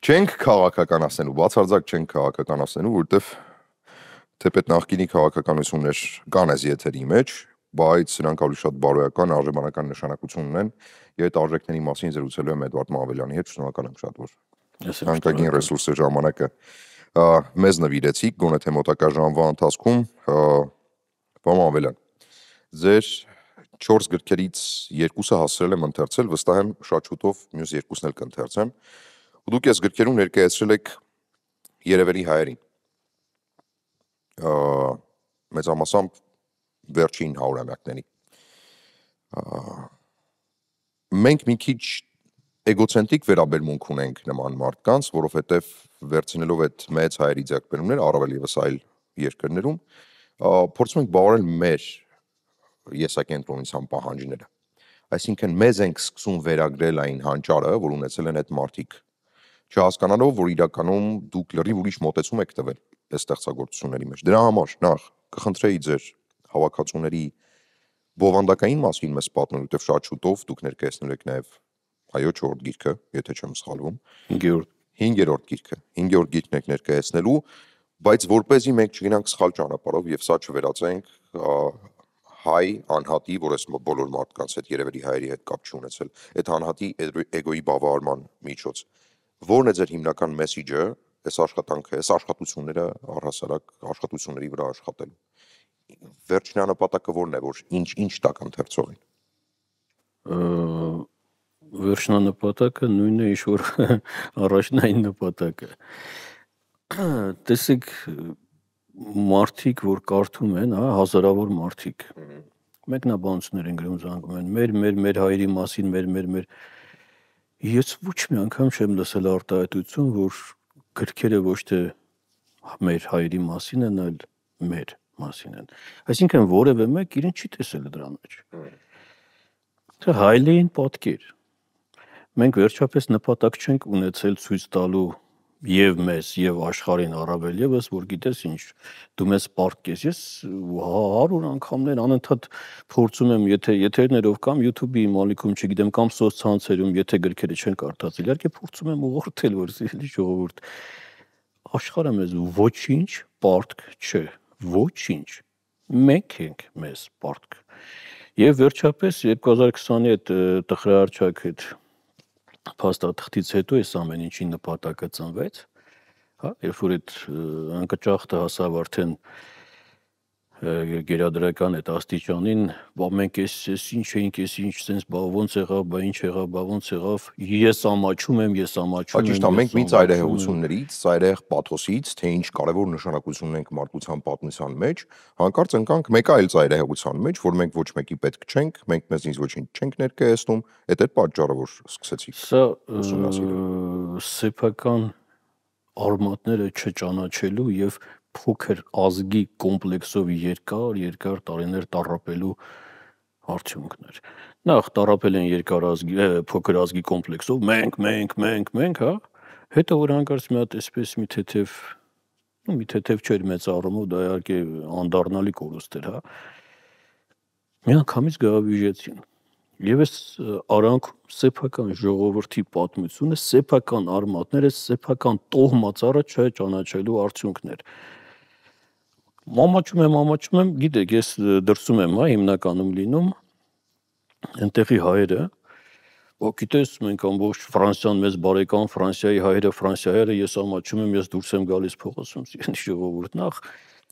Չենք քաղաքականացնելու, բացարձակ չենք քաղաքականացնելու, որովհետև թեպետ նախկինի քաղաքականություններ կան այս եթերի մեջ, բայց սրանք ավելի շատ բարոյական, արժեբանական նշանակություն ունեն, եւ այդ արժեքների մասին զրուցելու եմ Էդվարդ Մավելյանի հետ, շնորհակալ եմ շատ, որ ցանկագին ռեսուրսը ժամանակը մեզ նվիրեցիք, գոնե թե մոտակա ժամվա ընթացքում, Մավելյան, ձեր 4 գրքերից 2-ը հասցրել եմ ընթերցել, վստահ եմ շատ շուտով մյուս 2-ն էլ կընթերցեմ, ու դուք այս գրքերում ներկայացրել եք Երևելի հայերին, մեծամասամբ վերջին 100-ամյակների, մենք մի քիչ էգոցենտրիկ վերաբերմունք ունենք նման մարդկանց, որովհետև վերցնելով այդ մեծ հայերի ձեռքբերումները, առավել ևս այլ երկրներում, փորձում ենք բավարարել մեր եսակենտրոնության պահանջները, այսինքն մեզ ենք սկսում վերագրել այն հանճարը, որ ունեցել են այդ մարդիկ, չհասկանալով, որ իրականում դուք լրիվ ուրիշ մոտեցում եք տվել այս ստեղծագործությունների մեջ, դրա համար նախ կխնդրեի ձեր հավաքածուների բովանդակային մասին մեզ պատմել, որտեղ շատ շուտով դուք ներկայացնել եք նաև այո 4-րդ գիրքը, եթե չեմ սխալվում, 5-րդ գիրքը, 5-րդ գիրքն եք ներկայացնելու, բայց որպեսզի մենք չգնանք սխալ ճանապարհով եւ սա չվերածենք հայ անհատի, որ այս բոլոր մարդկանց հետ Երևելի հայերի հետ կապ չունեցել, այդ անհատի էգոյի բավարարման միջոց, որն է ձեր հիմնական մեսիջը, այս աշխատանքը, այս աշխատությունները առհասարակ աշխատությունների վրա աշխատելու, վերջնանպատակը որն է, որ ինչ տակ ընթերցողին, վերջնանպատակը նույնն է, ինչ որ առաջնային նպատակը, տեսեք, մարդիկ, որ կարդում են, հազարավոր մարդիկ, մեկնաբանություններ են գրում, զանգում են, մեր հայերի մասին, մեր, ես ոչ մի անգամ չեմ լսել արտահայտություն, որ գրքերը ոչ թե մեր հայերի մասին են, այլ մեր մասին են, այսինքն որևէ մեկ իրեն չի տեսել դրան մեջ, հայլեին պատկեր, մենք վերջապես նպատակ չենք ունեցել ցույց տալու եւ մեզ եւ աշխարհին առավել եւս որ գիտես ինչ դու մեզ պարտքես ես 100 անգամներ անընդհատ փորձում եմ եթե եթերներով կամ YouTube-ի մալիքում չգիտեմ կամ սոցցանցերում եթե գրքերը չեն կարդացել իհարկե փորձում եմ ուղղորդել որ սիրելի ժողովուրդ աշխարհը մեզ ոչինչ պարտք չէ ոչինչ մենք ենք մեզ պարտք եւ վերջապես 2020-ի այդ տխրահարճակ այդ փաստաթղթից հետո այս ամեն ինչի նպատակը ծնվեց, երբ որ այդ անկճախտը հասավ արդեն գերադրական այդ աստիճանին, մենք այս ինչ էինք, այս ինչ sense ոնց եղավ, ինչ եղավ, ոնց եղավ, ես ամաչում եմ, Ճիշտ է, մենք մի ծայրահեղություններից, ծայրահեղ պաթոսից, թե ինչ կարևոր նշանակություն ունենք մարդկության պատմության մեջ, հանկարծ ընկանք մեկ այլ ծայրահեղության մեջ, որ մենք ոչ մեկի պետք չենք, մենք մեզնից ոչինչ չենք ներկայացնում, այդ էր պատճառը, որ սկսեցիք ուսումնասիրել։ Սա սեփական արմատները չճանաչելու եւ փոքր ազգի կոմպլեքսով երկար տարիներ տառապելու արդյունքներ։ Նախ տառապել են երկար ազգի, փոքր ազգի կոմպլեքսով, մենք, հետո որ հանկարծ մի հատ այսպես մի թեթև չէր մեծ առումով, դա իհարկե անդառնալի կորուստ էր, միանգամից գավիժեցին։ Եվ այս արանքում սեփական ժողովրդի պատմությունը, սեփական արմատները, սեփական տոհմածառը չճանաչելու արդյունքներ։ Ամաչում եմ, գիտեք, ես դրսում եմ, հիմնականում լինում, այնտեղի հայերը, գիտես, մենք ամբողջ Ֆրանսիան մեզ բարեկամ, Ֆրանսիայի հայերը, ես ամաչում եմ, ես դուրս եմ գալիս փողոցում, ժողովուրդ նախ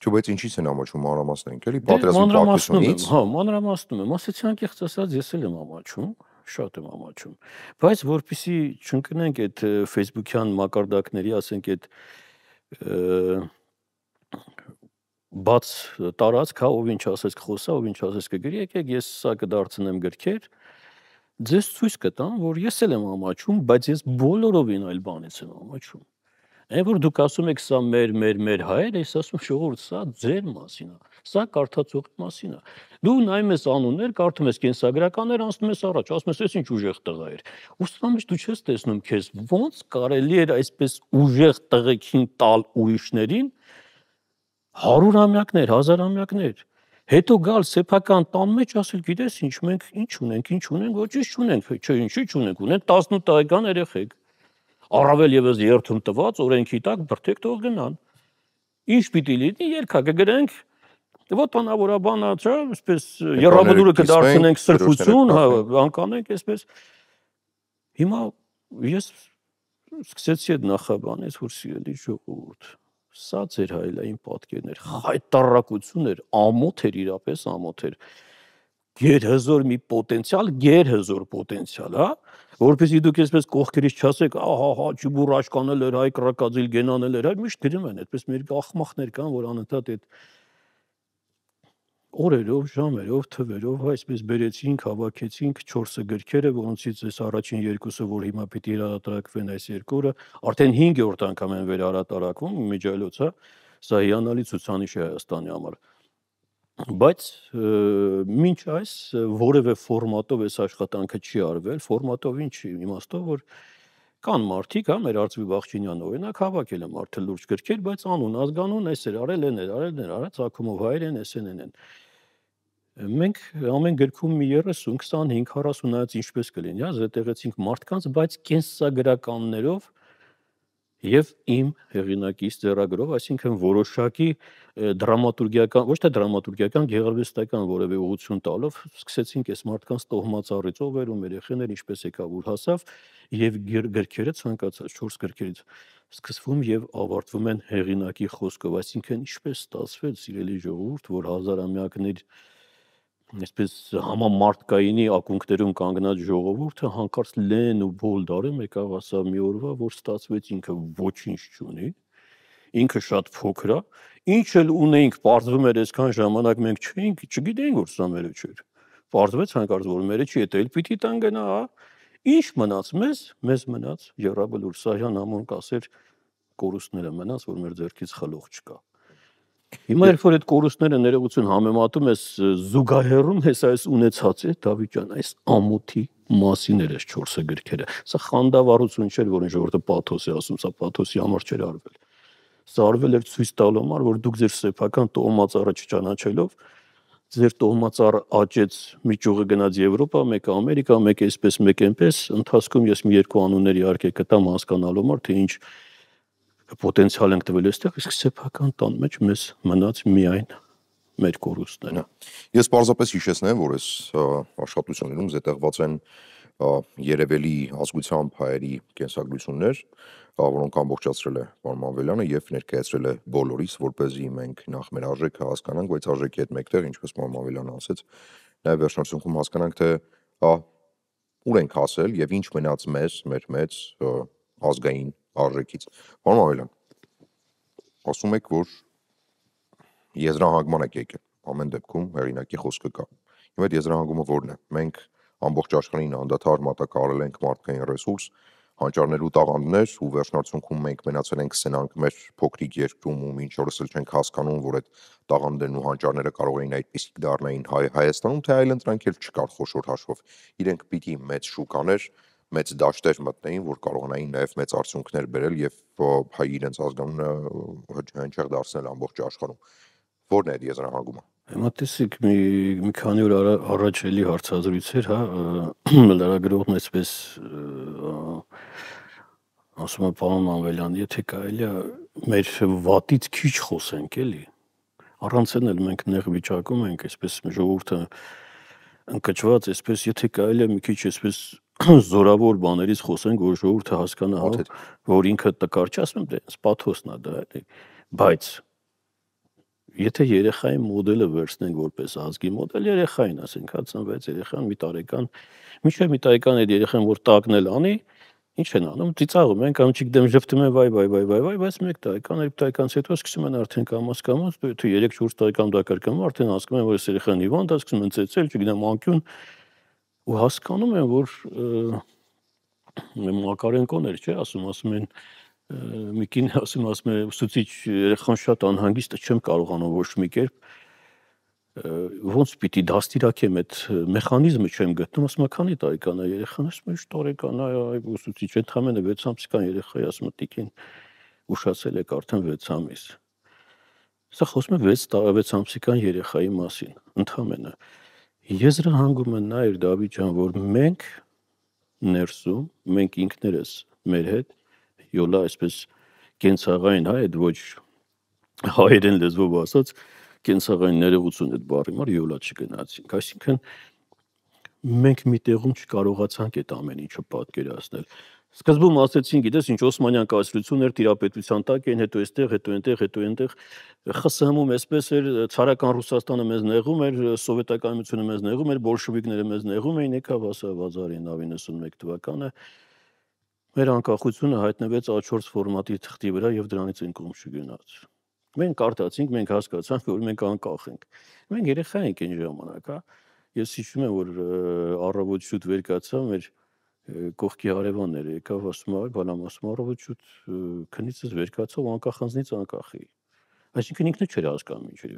Չէ, բայց ինչի՞ց են ամաչում, մանրամասն ենք, էլի, պատերազմի պարտությունից։ Մանրամասնում եմ, ասեցի անկեղծ ասած, ես էլ եմ ամաչում, շատ եմ ամաչում, բայց որպեսզի չընկնենք այդ Facebook-յան մակարդակների, ասենք այդ բաց տարածք, ով ինչ ասես կխոսա, ով ինչ ասես կգրի, եկեք ես սա կդարձնեմ գրքեր, ձեզ ցույց կտամ, որ ես էլ եմ ամաչում, բայց ես բոլորովին այլ բանից եմ ամաչում։ Այն որ դուք ասում եք սա մեր հայեր, ես ասում ժողովուրդ, սա ձեր մասին է, սա կարդացողի մասին է։ Դու նայում ես անուններ, կարդում ես կենսագրականներ, անցնում ես առաջ, ասում ես, ինչ ուժեղ տղա էր։ Ու սա մեջ դու չես տեսնում քեզ ոնց կարելի էր այսպես ուժեղ տղեկին տալ ուրիշներին 100-ամյակներ, 1000-ամյակներ։ Հետո գալ սեփական տան մեջ ասել, գիտես ինչ, մենք ինչ ունենք, ոչինչ չունենք, չէ, ինչի չունենք, ունենք 18 տարեկան երեխեք։ առավել եւս երթում տված օրենքի տակ բրդեք թող գնան։ Ինչ պիտի լինի, երկա կգրենք вот բանավորաբանա, չէ, այսպես երրաբլուրը կդարձնենք սրբություն, հա, անկանենք այսպես։ Հիմա ես սկսեցի այդ նախաբանից, որ սիրելի ժողովուրդ, սա ձեր հայլային պատկերներ, հայտարարակություն էր, ամոթ էր, իրապես ամոթ էր, գերհզոր մի պոտենցիալ, հա, որպեսզի դուք այսպես կողքերից չասեք, ահա, ճուբուր աշկանել էր, հայ կրակածիլ գենանել էր, այլ միշտ գրում են, այդպես մեր աղմախներ կան, որ անընդհատ այդ օրերով, ժամերով, թվերով, այսպես բերեցինք, հավաքեցինք 4 գրքերը, որոնցից այս առաջին 2-ը, որ հիմա պիտի հրատարակվեն այս 2-ը, արդեն 5-րդ անգամ են վերհրատարակվում, միջայլոց, հա, սա հիանալի ցուցանիշ է Հայաստանի համար։ Բայց մինչ այս որևէ ֆորմատով այս աշխատանքը չի արվել, ֆորմատով ինչ իմաստով, որ կան մարդիկ, հա, մեր Արծվի Բախչինյանը օրինակ հավաքել է մարդը լուրջ գրքեր, բայց անուն, ազգանուն, այս էր արել, են էր արել, ցակումով հայր են, էսեն են։ Մենք ամեն գրքում մի 30, 25, 40 նայած ինչպես կլինի, հա, զետեղեցինք մարդկանց, բայց կենսագրականներով եւ իմ հեղինակից ձեռագրով, այսինքն որոշակի դրամատուրգիական, ոչ թե դրամատուրգիական, գեղարվեստական որևէ ուղղություն տալով սկսեցինք այս մարդկանց տոհմածառից ով էր ու մեր երեխաներ ինչպես եկավ ուր հասավ եւ գրքերը ցանկացած 4 գրքերից սկսվում եւ ավարտվում են հեղինակի խոսքով, այսինքն ինչպես ստացվեց, սիրելի ժողովուրդ, որ հազարամյակներ այսպես համամարտկայինի ակունքներում կանգնած ժողովուրդը հանկարծ լեն ու բոլդարը եկավ ասա մի օրվա, որ ստացվեց ինքը ոչինչ չունի, ինքը շատ փոքր է, ինչ էլ ունեինք, պարզվում էր այսքան ժամանակ մենք չէինք, չգիտեինք որ սա մերը չէր։ Պարզվեց հանկարծ որ մերը չի, դա էլ պիտի տան գնա, հա։ Ինչ մնաց մեզ մնաց Եռաբլուր Սահյան ամոն կասեր կորուստները մնաց, որ մեր ձեռքից խլող չկա։ Հիմա երբ որ այդ կորուստները ներողություն համեմատում ես զուգահեռում ես այս ունեցած է Դավիթ ջան, այս ամոթի մասին էր այս 4 գրքերը։ Սա խանդավառություն չէր, որ ժողովուրդը պաթոս է ասում, սա պաթոսի համար չէր արվել։ Սա արվել էր ցույց տալու համար, որ դուք ձեր սեփական տոհմածառը չճանաչելով, ձեր տոհմածառը աճեց մի ճյուղը գնաց Եվրոպա, մեկը Ամերիկա, մեկը այսպես, մեկը այնպես, ընթացքում ես մի 2 անուններ իհարկե կտամ հասկանալու համար, թե ինչ պոտենցիալ ենք տվել այստեղ, իսկ սեփական տան մեջ մեզ մնաց միայն մեր կորուստները։ Ես պարզապես հիշեցնեմ, որ այս աշխատություններում զետեղված են երևելի ազգությամբ հայերի կենսագրություններ, որոնք ամբողջացրել է պարոն Մանվելյանը եւ ներկայացրել է բոլորիս, որպեսզի մենք նախ մեր արժեքը հասկանանք, բայց արժեքի հետ մեկտեղ, ինչպես պարոն Մանվելյանը ասաց, նաեւ վերջնարդյունքում հասկանանք, թե ուր ենք հասել եւ ինչ մնաց մեզ, մեր մեծ ազգային արժեքից։ Պարոն Մանվելյան, ասում եք, որ եզրահանգման եք եկել, ամեն դեպքում հեղինակի խոսքը կա։ Հիմա այդ եզրահանգումը ո՞րն է։ Մենք ամբողջ աշխարհին անդադար մատակարարել ենք մարդկային ռեսուրս, հանճարներ ու տաղանդներ, ու վերջնարդյունքում մենք մնացել ենք սենանք մեր փոքրիկ երկրում, ու մինչ օրս էլ չենք հասկանում, որ այդ տաղանդներն ու հանճարները կարող էին այդպիսիք դառնային Հայաստանում, թե այլ ընտրանք էլ չկար խոշոր հաշվով։ Իրենք պիտի մեծ շուկաներ, մեծ դաշտեր մտնեին, որ կարողանային նաև մեծ արդյունքներ բերել եւ հայ իրենց ազգանունը հնչեղ դարձնել ամբողջ աշխարհում։ Ո՞րն է այդ եզրահանգումը։ Հիմա տեսեք մի քանի օր առաջ էլի հարցազրույց էր, հա, լրագրողն այսպես ասում է պարոն Մանվելյան, եթե կարելի է մեր վատից քիչ խոսենք էլի, առանց էլ մենք նեղ վիճակում ենք, այսպես ժողովուրդը ընկճված, այսպես եթե կարելի է մի քիչ այսպես զորավոր բաներից խոսենք, որ ժողովուրդը հասկանա, որ ինքը տկար չի, ասում եմ, դե պաթոսն է դա էլի, բայց եթե երեխայի մոդելը վերցնենք որպես ազգի մոդել, երեխային ասենք, հա, ծնվեց երեխան մի տարեկան, մինչև մի տարեկան այդ երեխան որ տակնել անի, ինչ են անում, ծիծաղում են կամ չգիտեմ ժպտում են վայ, բայց 1 տարեկան, 2 տարեկանից հետո սկսում են արդեն կամաց, թե 3-4 տարեկան դա կրկնում, արդեն հասկանում են, որ այս երեխան հիվանդ է, սկսում են ծեծել, չգիտեմ անկյուն, ու հասկանում են, որ Մակարենկոն էր, չէ, ասում են մի կին ասում է ուսուցիչ երեխան շատ անհանգիստ է, չեմ կարողանում ոչ մի կերպ ոնց պիտի դաստիարակեմ այդ մեխանիզմը չեմ գտնում, ասում է քանի տարեկան է երեխան, ասում է 8 տարեկան է, այ ուսուցիչ ընդհանրապես 6 ամսական երեխա է, ասում է տիկին ուշացել եք արդեն 6 ամիս։ Սա խոսում է 6 ամսական երեխայի մասին, ընդհանրապես եզրահանգումը նա էր Դավիթ ջան, որ մենք ներսում, մենք ինքներս մեր հետ յոլա այսպես կենցաղային, հա, այդ ոչ հայերեն լեզվով ասած կենցաղային ներողություն այդ բառի համար յոլա չգնացինք, այսինքն մենք մի տեղում չկարողացանք այդ ամեն ինչը պատկերացնել։ Սկզբում ասեցին, գիտես, ինչ Օսմանյան կայսրություն էր, տիրապետության տակ էին, հետո այստեղ, հետո այնտեղ, ԽՍՀՄ-ում այսպես էր, ցարական Ռուսաստանը մեզ նեղում էր, սովետականությունը մեզ նեղում էր, բոլշևիկները մեզ նեղում էին, եկավ ասա 1991 թվականը մեր անկախությունը հայտնվեց A4 ֆորմատի թղթի վրա եւ դրանից ինքնում չգնաց։ Մենք կարդացինք, մենք հասկացանք, որ մենք անկախ ենք։ Մենք երեխա ենք այն ժամանակ, հա։ Ես հիշում եմ, որ առավոտ շուտ վեր կացա, մեր կողքի հարևանները եկավ ասում է, բալամ ասում առավոտ շուտ քնիցս վեր կացա ու անկախ անձնից անկախ էի։ Այսինքն ինքնը չէր հասկանում ինչ էր։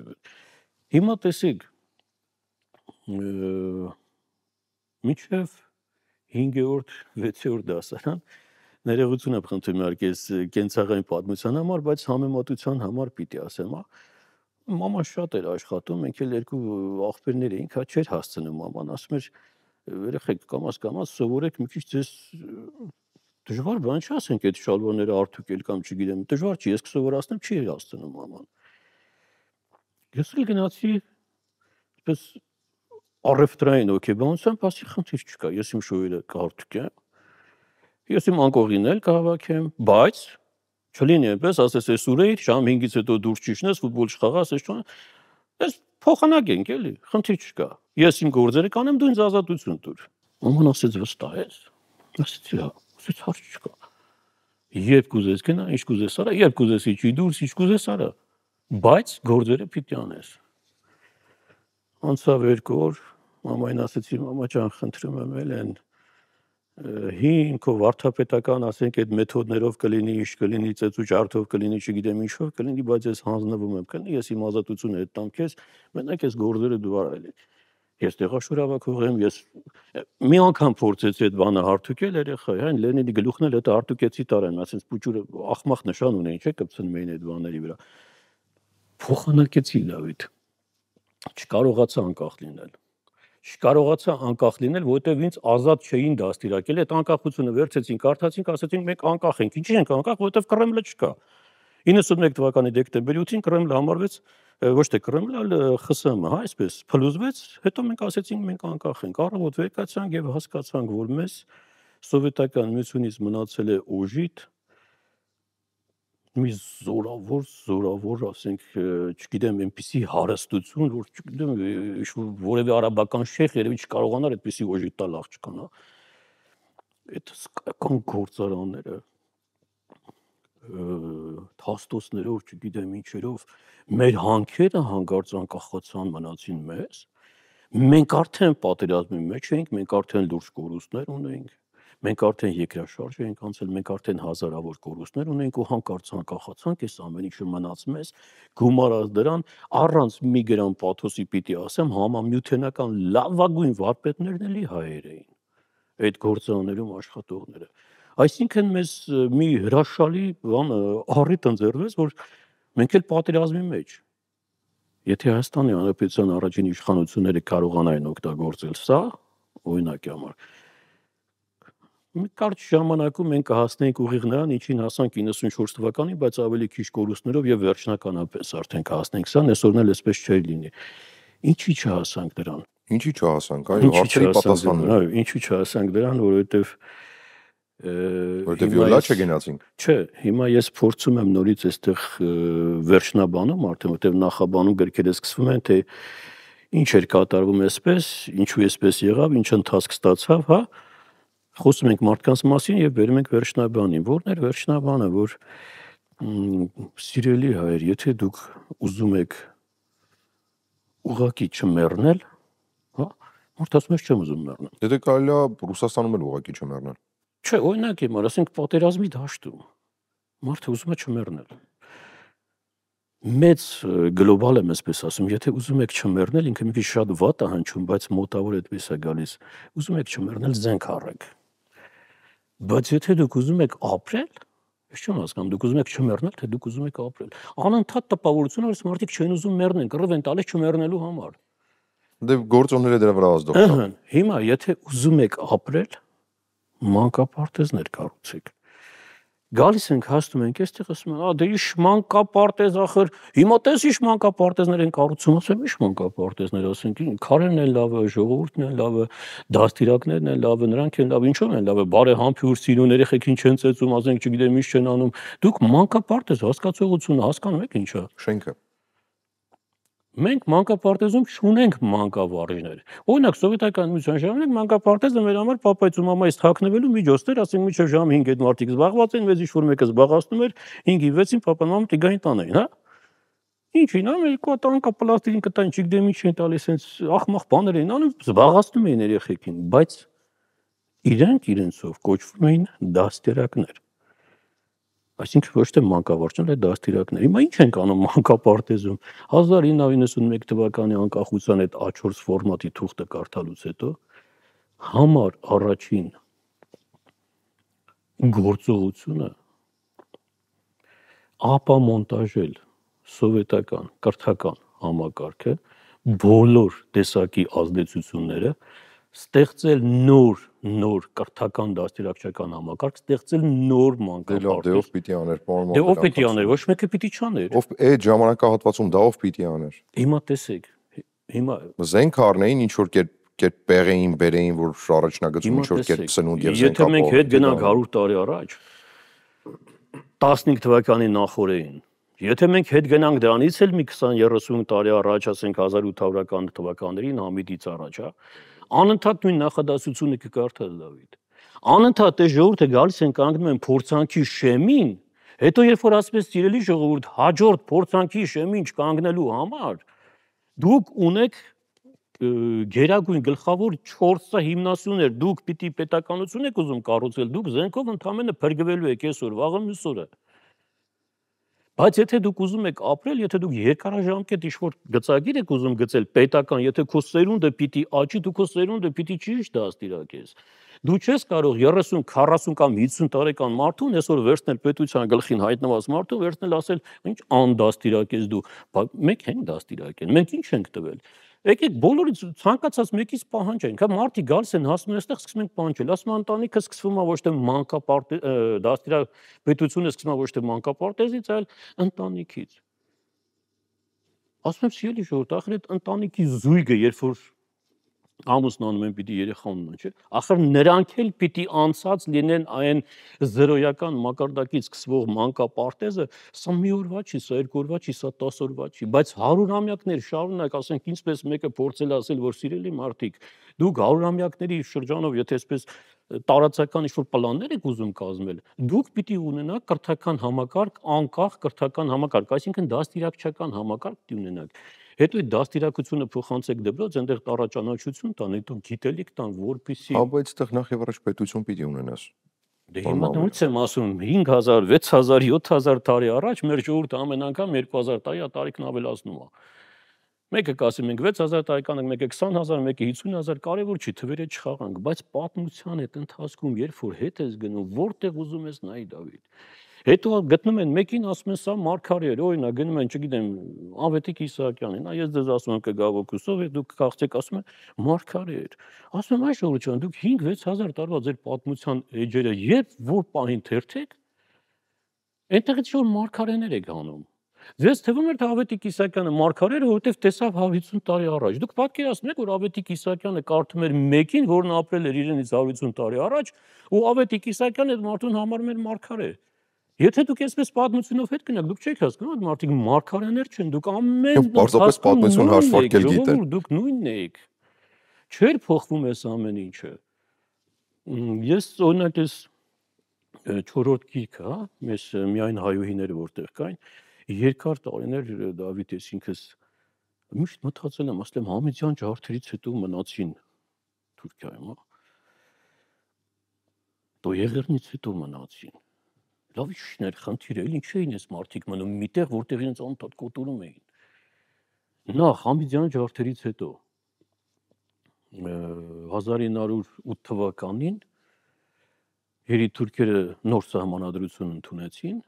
Հիմա տեսեք, մինչև 5-րդ, 6-րդ դասարան ներողություն եմ խնդրում իհարկե կենցաղային պատմության համար, բայց համեմատության համար պիտի ասեմ, հա։ Մաման շատ էր աշխատում, մենք էլ երկու աղբերներ էինք, հա չէր հասցնում մաման, ասում էր երեխեք կամաց սովորեք մի քիչ ձեզ դժվար բան չասենք այդ շալվարները արդյունքել կամ չգիտեմ, դժվար չի, ես կսովորացնեմ, չի հասցնում մաման։ Ես էլ գնացի այսպես առևտրային օքեբանությամբ, ասի խնդիր չկա, ես իմ շոուերը կհարթուկեմ, ես իմ անկողին էլ կհավաքեմ, բայց չլինի այնպես, ասես այս ուրեի շամ 5-ից հետո դուրս չիշնես, ֆուտբոլ չխաղաս, այս փոխանակ ենք էլի, խնդիր չկա։ Ես իմ գործերը կանեմ, դու ինձ ազատություն տուր։ Մաման ասեց վստահ ես։ Ասեցի հա, ասեց հարց չկա։ Երբ կուզես գնա, ինչ կուզես արա, երբ կուզես իջի դուրս, ինչ կուզես արա, բայց գործերը պիտի անես։ Անցավ 2 օր, մամային ասեցի, մամա ջան, խնդրում եմ էլ են հին քո վարդապետական, ասենք այդ մեթոդներով կլինի, ինչ կլինի, ծեծու ջարդով կլինի, չգիտեմ ինչով կլինի, բայց ես հանձնվում եմ, կլինի, ես իմ ազատությունը տամ քեզ, մենակ այս գործերը դու արել ես։ Ես տեղաշորավակող եմ, ես մի անգամ փորձեցի այդ բանը հարթուկել երեխա, այն Լենինի գլուխն էլ դա հարթուկեցի տարան, ասենց փուճուրը ախմախ նշան ունեին, չէ՞, կպցնում էին այդ բաների վրա։ Փոխանակեցի լավիթ։ Չկարողացա անկախ լինել։ Չկարողացա անկախ լինել, որովհետև ինձ ազատ չէին դաստիարակել, այդ անկախությունը վերցեցինք, կարդացինք, ասեցինք մենք անկախ ենք։ Ինչի ենք անկախ, որովհետև Կրեմլը չկա։ 91 թվականի դեկտեմբերի 8-ին Կրեմլը համարվեց, ոչ թե Կրեմլը, այլ ԽՍՀՄ, հա, այսպես փլուզվեց, հետո մենք ասեցինք մենք անկախ ենք։ Առավոտ վեր կացանք եւ հասկացանք, որ մեզ սովետական միությունից մնացել է օժիտ մի զորավոր, ասենք, չգիտեմ, այնպիսի հարստություն, որ չգիտեմ, որևէ արաբական շեխ երևի չկարողանար այդպիսի օժիտ տալ աղջկան, հա։ Այդ սկական գործարանները, թաստոսներով, չգիտեմ ինչերով, մեր հանքերը հանկարծ անկախացան մնացին մեզ։ Մենք արդեն պատերազմի մեջ էինք, մենք արդեն լուրջ կորուստներ ունեինք։ Մենք արդեն երկրաշարժ էինք անցել, մենք արդեն հազարավոր կորուստներ ունեինք ու հանկարծ անկախացանք, այս ամեն ինչը մնաց մեզ, գումարած դրան, առանց մի գրամ պաթոսի պիտի ասեմ, համամիութենական լավագույն վարպետներն էլի հայեր էին, այդ գործարաններում աշխատողները։ Այսինքն մեզ մի հրաշալի բան առիթ ընձեռվեց, որ մենք էլ պատերազմի մեջ։ Եթե Հայաստանի Հանրապետության առաջին իշխանությունները կարողանային օգտագործել սա, օրինակի համար, մի կարճ ժամանակում մենք կհասնեինք ուղիղ նրան, ինչին հասանք 94 թվականին, բայց ավելի քիչ կորուստներով եւ վերջնականապես արդեն կհասնենք սան, այսօրն էլ այսպես չէր լինի։ Ինչի չհասանք դրան։ Ինչի չհասանք, այո, հարցերի պատասխանն է։ Այո, ինչի չհասանք դրան, որովհետեւ յոլա չգնացինք։ Չէ, հիմա ես փորձում եմ նորից այստեղ վերջնաբանում, արդեն որտեղ նախաբանում գրքերը սկսվում են, թե ինչ էր կատարվում այսպես, ինչու այսպես եղավ, ինչ ընթացք ստացավ, հա։ Խոսում ենք մարդկանց մասին եւ բերում ենք վերջնաբանին։ Որն էր վերջնաբանը, որ սիրելի հայր, եթե դուք ուզում եք ուղակի չմեռնել, հա, մարդը ասում է չեմ ուզում մեռնել։ Եթե կարելի է Ռուսաստանում էլ ուղակի չմեռնել։ Չէ, օրինակ եմ, ասենք պատերազմի դաշտում մարդը ուզում է չմեռնել։ Մեծ գլոբալ եմ այսպես ասում, եթե ուզում եք չմեռնել, ինքը մի քիչ շատ վատ է հնչում, բայց մոտավոր այդպես է գալիս։ Ուզում եք չմեռնել, զենք առեք։ Բայց եթե դուք ուզում եք ապրել, ես չեմ հասկանում, դուք ուզում եք չմեռնել, թե դուք ուզում եք ապրել։ Անընդհատ տպավորություն որ մարդիկ չեն ուզում մեռնեն, կռվ են տալիս չմեռնելու համար։ Դե գործոնները դրա վրա ազդող են։ Հիմա եթե ուզում եք ապրել, մանկապարտեզներ կառուցեք։ Գալիս ենք հասնում ենք այստեղ ասում են, դե իշ մանկապարտեզ ախր, հիմա տես իշ մանկապարտեզներ են կառուցում, ասեմ իշ մանկապարտեզներ, ասենք քարերն են լավը, ժողովուրդն են լավը, դաստիարակներն են լավը, նրանք են լավ, ինչո՞վ են լավը, բարեհամբույր սիրուն երեխեքին չեն ծեծում, ասենք չգիտեմ ինչ չեն անում, դուք մանկապարտեզ հասկացողությունը հասկանում եք ինչա։ Շենքը։ Մենք մանկապարտեզում չունենք մանկավարժներ։ Օրինակ սովետական միության ժամանակ մանկապարտեզը մեր համար պապայց ու մամայից թաքնվելու միջոցներ, ասենք մինչև ժամ 5 այդ մարդիկ զբաղված են, վեզ ինչ-որ մեկը զբաղացնում էր, 5-ի 6-ին պապան մաման տիգային տանային, հա։ Ինչին անում, երկու հատ անկա պլաստիկին կտային, չգիտեմ ինչ են տալիս, հենց ախմախ բաներ էին անում, զբաղացնում էին երեխեքին, բայց իրենք իրենցով կոչվում էին դաստիարակներ։ Այսինքն ոչ թե մանկավարժներ, այլ դաստիարակներ։ Հիմա ինչ ենք անում մանկապարտեզում 1991 թվականի անկախության այդ A4 ֆորմատի թուղթը կարդալուց հետո համար առաջին գործողությունը ապամոնտաժել սովետական կրթական համակարգը, բոլոր տեսակի ազդեցությունները, ստեղծել նոր կրթական դաստիարակչական համակարգ, ստեղծել նոր մանկապարտեզ։ Դե ով պիտի աներ, պարոն։ Դե ով պիտի աներ, ոչ մեկը պիտի չաներ։ Ով այդ ժամանակահատվածում դա ով պիտի աներ։ Հիմա տեսեք, հիմա զենք առնեին, ինչ որ կերպ պեղեին, բերեին, որ առաջնագծում ինչ որ կերպ սնունդ եւ զենք ապահով։ Եթե մենք հետ գնանք 100 տարի առաջ 15 թվականի նախորդին, եթե մենք հետ գնանք դրանից էլ մի 20-30 տարի առաջ, ասենք 1800-ական թվականներին Համիդից առաջ, հա, անընդհատ նույն նախադասությունը կկարդալ Դավիթ։ Անընդհատ այս ժողովուրդը գալիս են կանգնում են փորձանքի շեմին, հետո երբ որ ասպես սիրելի ժողովուրդ հաջորդ փորձանքի շեմին չկանգնելու համար դուք ունեք գերագույն գլխավոր 4 հիմնասյուներ, դուք պիտի պետականություն եք ուզում կառուցել, դուք զենքով ընդամենը փրկվելու եք այսօր, վաղը մյուս օրը։ Բայց եթե դուք ուզում եք ապրել, եթե դուք երկարաժամկետ ինչ-որ գծագիր եք ուզում գծել պետական, եթե քո սերունդը պիտի աճի, դու քո սերունդը պիտի ճիշտ դաստիարակես։ Դու չես կարող 30, 40 կամ 50 տարեկան մարդուն այսօր վերցնել պետության գլխին հայտնված մարդուն վերցնել ասել, ինչ անդաստիարակես դու։ Մենք ենք դաստիարակել, մենք ինչ ենք տվել։ Եկեք բոլորից ցանկացած մեկից պահանջենք, հա մարդիկ գալիս են հասնում են այստեղ սկսում են պահանջել, ասում ընտանիքը սկսվում է ոչ թե մանկապարտեզ դաստիարակ պետությունը սկսում է ոչ թե մանկապարտեզից, այլ ընտանիքից։ Ասում եմ սիրելի ժողովուրդ, ախր այդ ընտանիքի զույգը երբ որ ամուսնանում են պիտի երեխա ունենան, չէ՞։ Ախր նրանք էլ պիտի անցած լինեն այն զրոյական մակարդակից սկսվող մանկապարտեզը, սա մի օրվա չի, սա 2 օրվա չի, սա 10 օրվա չի, բայց 100-ամյակներ շարունակ, ասենք, ինչպես մեկը փորձել ասել, որ սիրելի մարդիկ, դուք 100-ամյակների շրջանով, եթե այսպես տարածական ինչ-որ պլաններ եք ուզում կազմել, դուք պիտի ունենաք կրթական համակարգ, անկախ կրթական համակարգ, այսինքն դաստիարակչական համակարգ պիտի ունենաք։ Հետո այդ դաստիարակությունը փոխանցեք դպրոց, այնտեղ տարաճանաչություն տան, հետո գիտելիք տան, որպեսզի Աբա այդտեղ նախ եւ առաջ պետություն պիտի ունենաս։ Դե հիմա ո՞նց եմ ասում 5000, 6000, 7000 տարի առաջ մեր ժողովուրդը ամեն անգամ 2000 տարի տարիքն ավելացնում է։ Մեկը կասի մենք 6000 տարեկան ենք, մեկը 20000, մեկը 50000, կարևոր չի, թվերը չխաղանք, բայց պատմության այդ ընթացքում երբ որ հետ ես գնում, որտեղ ուզում ես նայի Դավիթ։ Հետո գտնում են մեկին ասում են սա մարգարե էր, օրինակ գնում են, չգիտեմ, Ավետիք Իսահակյանին, նա ես ձեզ ասում եմ կգավոկուսով, դուք քաղցեք ասում են մարգարե էր։ Ասում եմ այ ժողովուրդ ջան, դուք 5-6000 տարվա ձեր պատմության էջերը երբ որ պահին թերթեք, այնտեղից որ մարգարեներ եք հանում։ Ձեզ թվում էր թե Ավետիք Իսահակյանը մարգարե էր, որովհետև տեսավ 50 տարի առաջ։ Դուք պատկերացնեք, որ Ավետիք Իսահակյանը կարդում էր մեկին, որն ապրել էր իրենից 150 տարի առաջ, ու Ավետիք Իսահակյանը այդ մարդուն համարում էր մարգարե։ Եթե դուք այսպես պատմությունով հետ գնաք, դուք չեք հասկանում, այդ մարդիկ մարգարեներ չեն, դուք ամեն պարզապես պատմություն հաշվարկել գիտեն։ Դուք նույնն եք։ Չէր փոխվում էս ամեն ինչը։ Ես օրինակ ես 4-րդ գիրքը, հա, մեզ միայն հայուհիները որտեղ կային, երկար տարիներ Դավիթ ես ինքս միշտ մտածել եմ, ասել եմ Համիդյան ջարդերից հետո մնացին Թուրքիայում, հա։ Տոյեղերնից հետո մնացին։ Լավ իշխներ, խնդիրը, ինչ էին այս մարդիկ մնում միտեղ, որտեղ իրենց անընդհատ կոտորում էին։ Նախ Համիդյան ջարդերից հետո 1908 թվականին երիտուրքերը նոր սահմանադրություն ընդունեցին։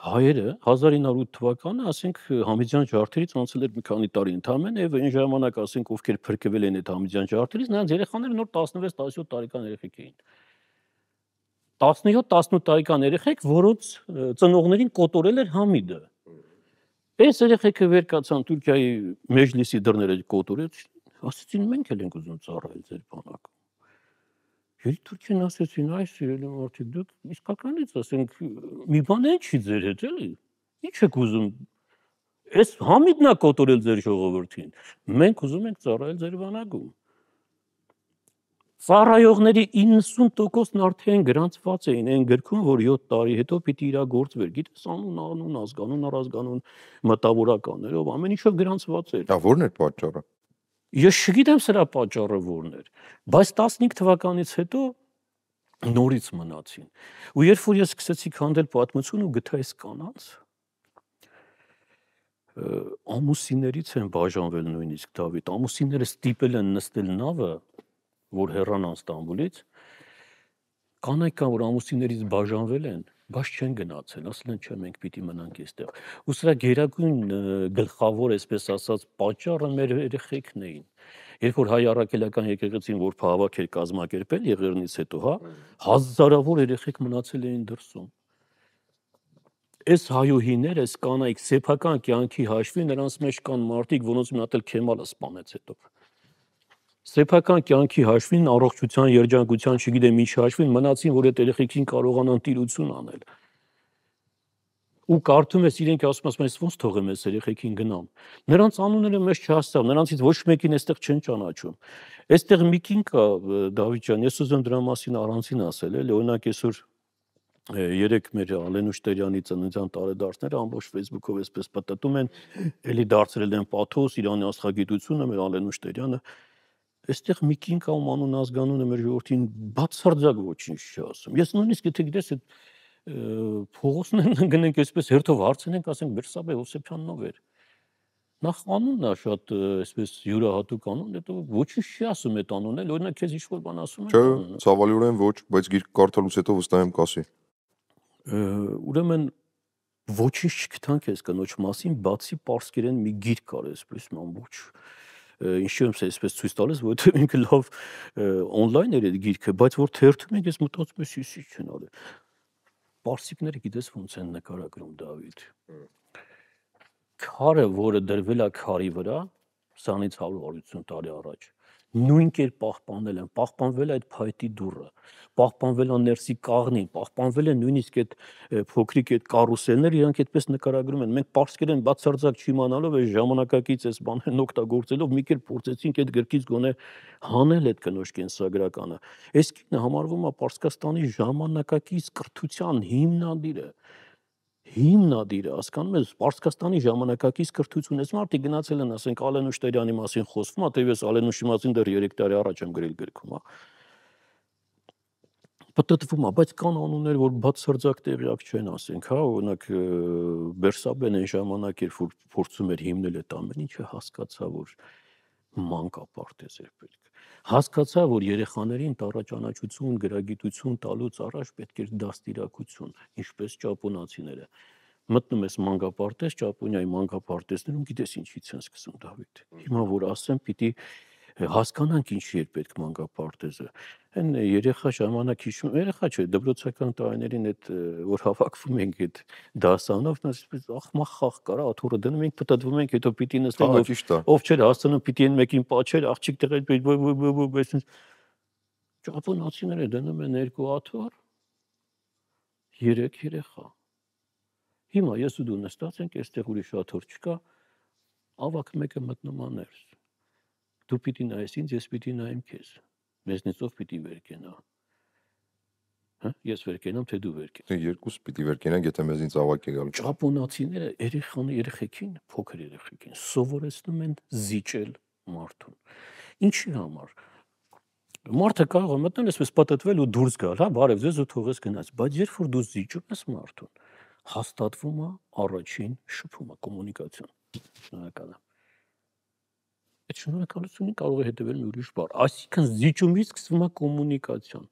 Հայերը 1908 թվականը, ասենք, Համիդյան ջարդերից անցել էր մի քանի տարի ընդամենը, եւ այն ժամանակ, ասենք, ովքեր փրկվել են այդ Համիդյան ջարդերից, նրանց երեխաները նոր 16-17 տարեկան երեխեք էին։ 17-18 տարեկան երեխեք, որոնց ծնողներին կոտորել էր Համիդը։ Այս երեխեքը վեր կացան Թուրքիայի մեջլիսի դռները կոտորեց, ասեցին մենք էլ ենք ուզում ծառայել ձեր բանակում։ Եվ Թուրքիան ասեցին, այ սիրելի մարդիկ, դուք իսկականից ասենք մի բան են չի ձեր հետ էլի։ Ինչ եք ուզում։ Այս Համիդն է կոտորել ձեր ժողովրդին։ Մենք ուզում ենք ծառայել ձեր բանակում։ Ծառայողների 90%-ն արդեն գրանցված էին այն գրքում, որ 7 տարի հետո պիտի իրագործվեր։ Գիտես անուն, ազգանուն, առազգանուն, մտավորականներով ամեն ինչով գրանցված էր։ Դա ո՞րն էր պատճառը։ Ես չգիտեմ սրա պատճառը ո՞րն էր, բայց 15 թվականից հետո նորից մնացին։ Ու երբ որ ես սկսեցի քանդել պատմություն ու գտա այս կանանց, ամուսիններից են բաժանվել նույնիսկ Դավիթ, ամուսինները ստիպել են նստել նավը, որ հեռանան Ստամբուլից, կանայք կան, որ ամուսիններից բաժանվել են, բայց չեն գնացել, ասել են չէ, մենք պիտի մնանք այստեղ։ Ու սրա գերագույն գլխավոր, այսպես ասած, պատճառը մեր երեխեքն էին։ Երբ որ հայ առաքելական եկեղեցին որ հավաք էր կազմակերպել Եղեռնից հետո, հազարավոր երեխեք մնացել էին դրսում։ Այս հայուհիները, այս կանայք սեփական կյանքի հաշվին նրանց մեջ կան մարդիկ, որոնց մի հատ էլ Քեմալը սպանեց հետո։ Սեփական կյանքի հաշվին, առողջության, երջանկության, չգիտեմ ինչ հաշվին մնացին, որ այդ երեխեքին կարողանան տիրություն անել։ Ու կարդում ես իրենք ասում են, ես ոնց թողեմ այս երեխեքին գնամ։ Նրանց անունները մեզ չհասցավ, նրանցից ոչ մեկին այստեղ չեն ճանաչում։ Այստեղ մի կին կա, Դավիթ ջան, ես ուզում դրա մասին առանցին ասել, էլի, օրինակ այսօր երեք մեր Ալենուշ Տերյանի ծննդյան տարեդարձները ամբողջ Facebook-ով այսպես պատտում են, էլի դարձրել են պաթոս, Իրանի աստղագիտությունը, մեր Ալենուշ Տերյանը։ Այստեղ մի կին կա, ում անուն ազգանունը մեր ժողովրդին բացարձակ ոչինչ չի ասում։ Ես նույնիսկ եթե գիտես այդ փողոցներն գնենք այսպես հերթով հարցնենք, ասենք Բերսաբե Հովսեփյաննով էր։ Նախ անունն է շատ այսպես յուրահատուկ անուն, հետո ոչինչ չի ասում այդ անունը, օրինակ քեզ ինչ-որ բան ասում են։ Չէ, ցավալիորեն ոչ, բայց գիրք կարդալուց հետո վստահ եմ կասի։ Ուրեմն ոչինչ չգտանք այս կնոջ մասին, բացի պարսկերեն մի գիրք կար այսպես ամբողջ։ Ինչու եմ այսպես ցույց տալիս, որովհետև ինքը լավ on-line էր այդ գիրքը, բայց որ թերթում ենք, ես մտածում եմ, ինչ չեն արել։ Պարսիկները գիտես ոնց են նկարագրում Դավիթ։ Քարը, որը դրվել է քարի վրա, 20-ից 150 տարի առաջ, նույն կերպ պահպանել են, պահպանվել է այդ փայտի դուռը, պահպանվել է ներսի կաղնին, պահպանվել է նույնիսկ այդ փոքրիկ այդ կարուսելները, իրանք այդպես նկարագրում են։ Մենք պարսկերեն բացարձակ չիմանալով այս ժամանակակից այս բաներն օգտագործելով մի կերպ փորձեցինք այդ գրքից գոնե հանել այդ կնոջ կենսագրականը։ Այս կինը համարվում է Պարսկաստանի ժամանակակից կրթության հիմնադիրը, հասկանում ես, Պարսկաստանի ժամանակակից կրթություն, այս մարդիկ գնացել են, ասենք Ալենուշ Տերյանի մասին խոսվում է, թեև Ալենուշի մասին դեռ 3 տարի առաջ եմ գրել գրքում, պատտվում է, բայց կան անուններ, որ բացարձակ տեղյակ չեն, ասենք, օրինակ Բերսաբեն այն ժամանակ էր, որ փորձում էր հիմնել այդ ամեն ինչը, հասկացա, որ մանկապարտեզ էր պետք։ Հասկացա, որ երեխաներին տառաճանաչություն, գրագիտություն տալուց առաջ պետք էր դաստիարակություն, ինչպես ճապոնացիները։ Մտնում ես մանկապարտեզ, Ճապոնիայի մանկապարտեզներում գիտես ինչից են սկսում Դավիթ։ Հիմա որ ասեմ, պիտի հասկանանք ինչի էր պետք մանկապարտեզը։ Այն երեխա ժամանակ հիշում, երեխա չէ, դպրոցական տարիներին այդ որ հավաքվում ենք այդ դասանով, այսպես ախմախ խաղ կարա, աթոռը դնում ենք, պտտվում ենք, հետո պիտի նստենք, ով չէր հասցնում, պիտի այն մեկին պաչեր, աղջիկ տղեկ, ճապոնացիները դնում են 2 աթոռ, 3 երեխա։ Հիմա ես ու դու նստած ենք, այստեղ ուրիշ աթոռ չկա, ավակ մեկը մտնում է ներս։ Դու պիտի նայես ինձ, ես պիտի նայեմ քեզ։ Մեզնից ով պիտի վեր կենա։ Ես վեր կենամ, թե դու վեր կենաս։ Երկուս պիտի վեր կենանք, եթե մեզնից ավակ է գալու։ Ճապոնացիները երեխեքին, փոքր երեխեքին սովորեցնում են զիջել մարդուն։ Ինչի համար։ Մարդը կարող է մտնել այսպես պատտվել ու դուրս գալ, բարև ձեզ ու թողես գնաց, բայց երբ որ դու զիջում ես մարդուն, հաստատվում է առաջին շփումը, կոմունիկացիան։ Շնորհակալ եմ։ Այդ շնորհակալությունին կարող է հետևել մի ուրիշ բառ, այսինքն զիջումից սկսվում է կոմունիկացիան։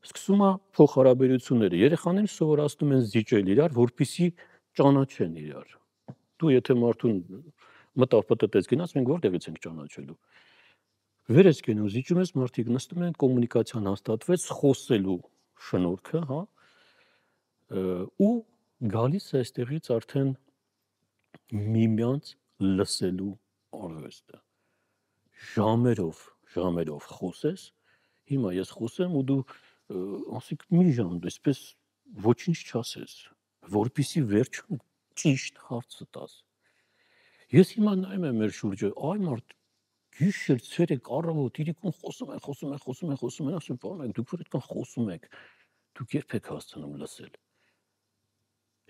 Սկսում է փոխհարաբերությունները։ Երեխաները սովորացնում են զիջել իրար, որպեսզի ճանաչեն իրար։ Դու եթե մարդուն մտավ պատտեց գնաց, մենք որտեղից ենք ճանաչելու։ Վեր ես գնում, զիջում ես, մարդիկ նստում են, կոմունիկացիան հաստատվեց, խոսելու շնորհքը, հա, ու գալիս է այստեղից արդեն միմյանց լսելու արվեստը։ Ժամերով խոսես, հիմա ես խոսեմ ու դու ասիկ մի ժամ այսպես ոչինչ չասես, որպեսզի վերջում ճիշտ հարցը տաս։ Ես հիմա նայում եմ մեր շուրջը, այ մարդ գիշեր, ցերեկ, առավոտ, իրիկուն խոսում են, ասում պարոն, դուք որ այդքան խոսում եք, դուք երբ եք հասցնում լսել։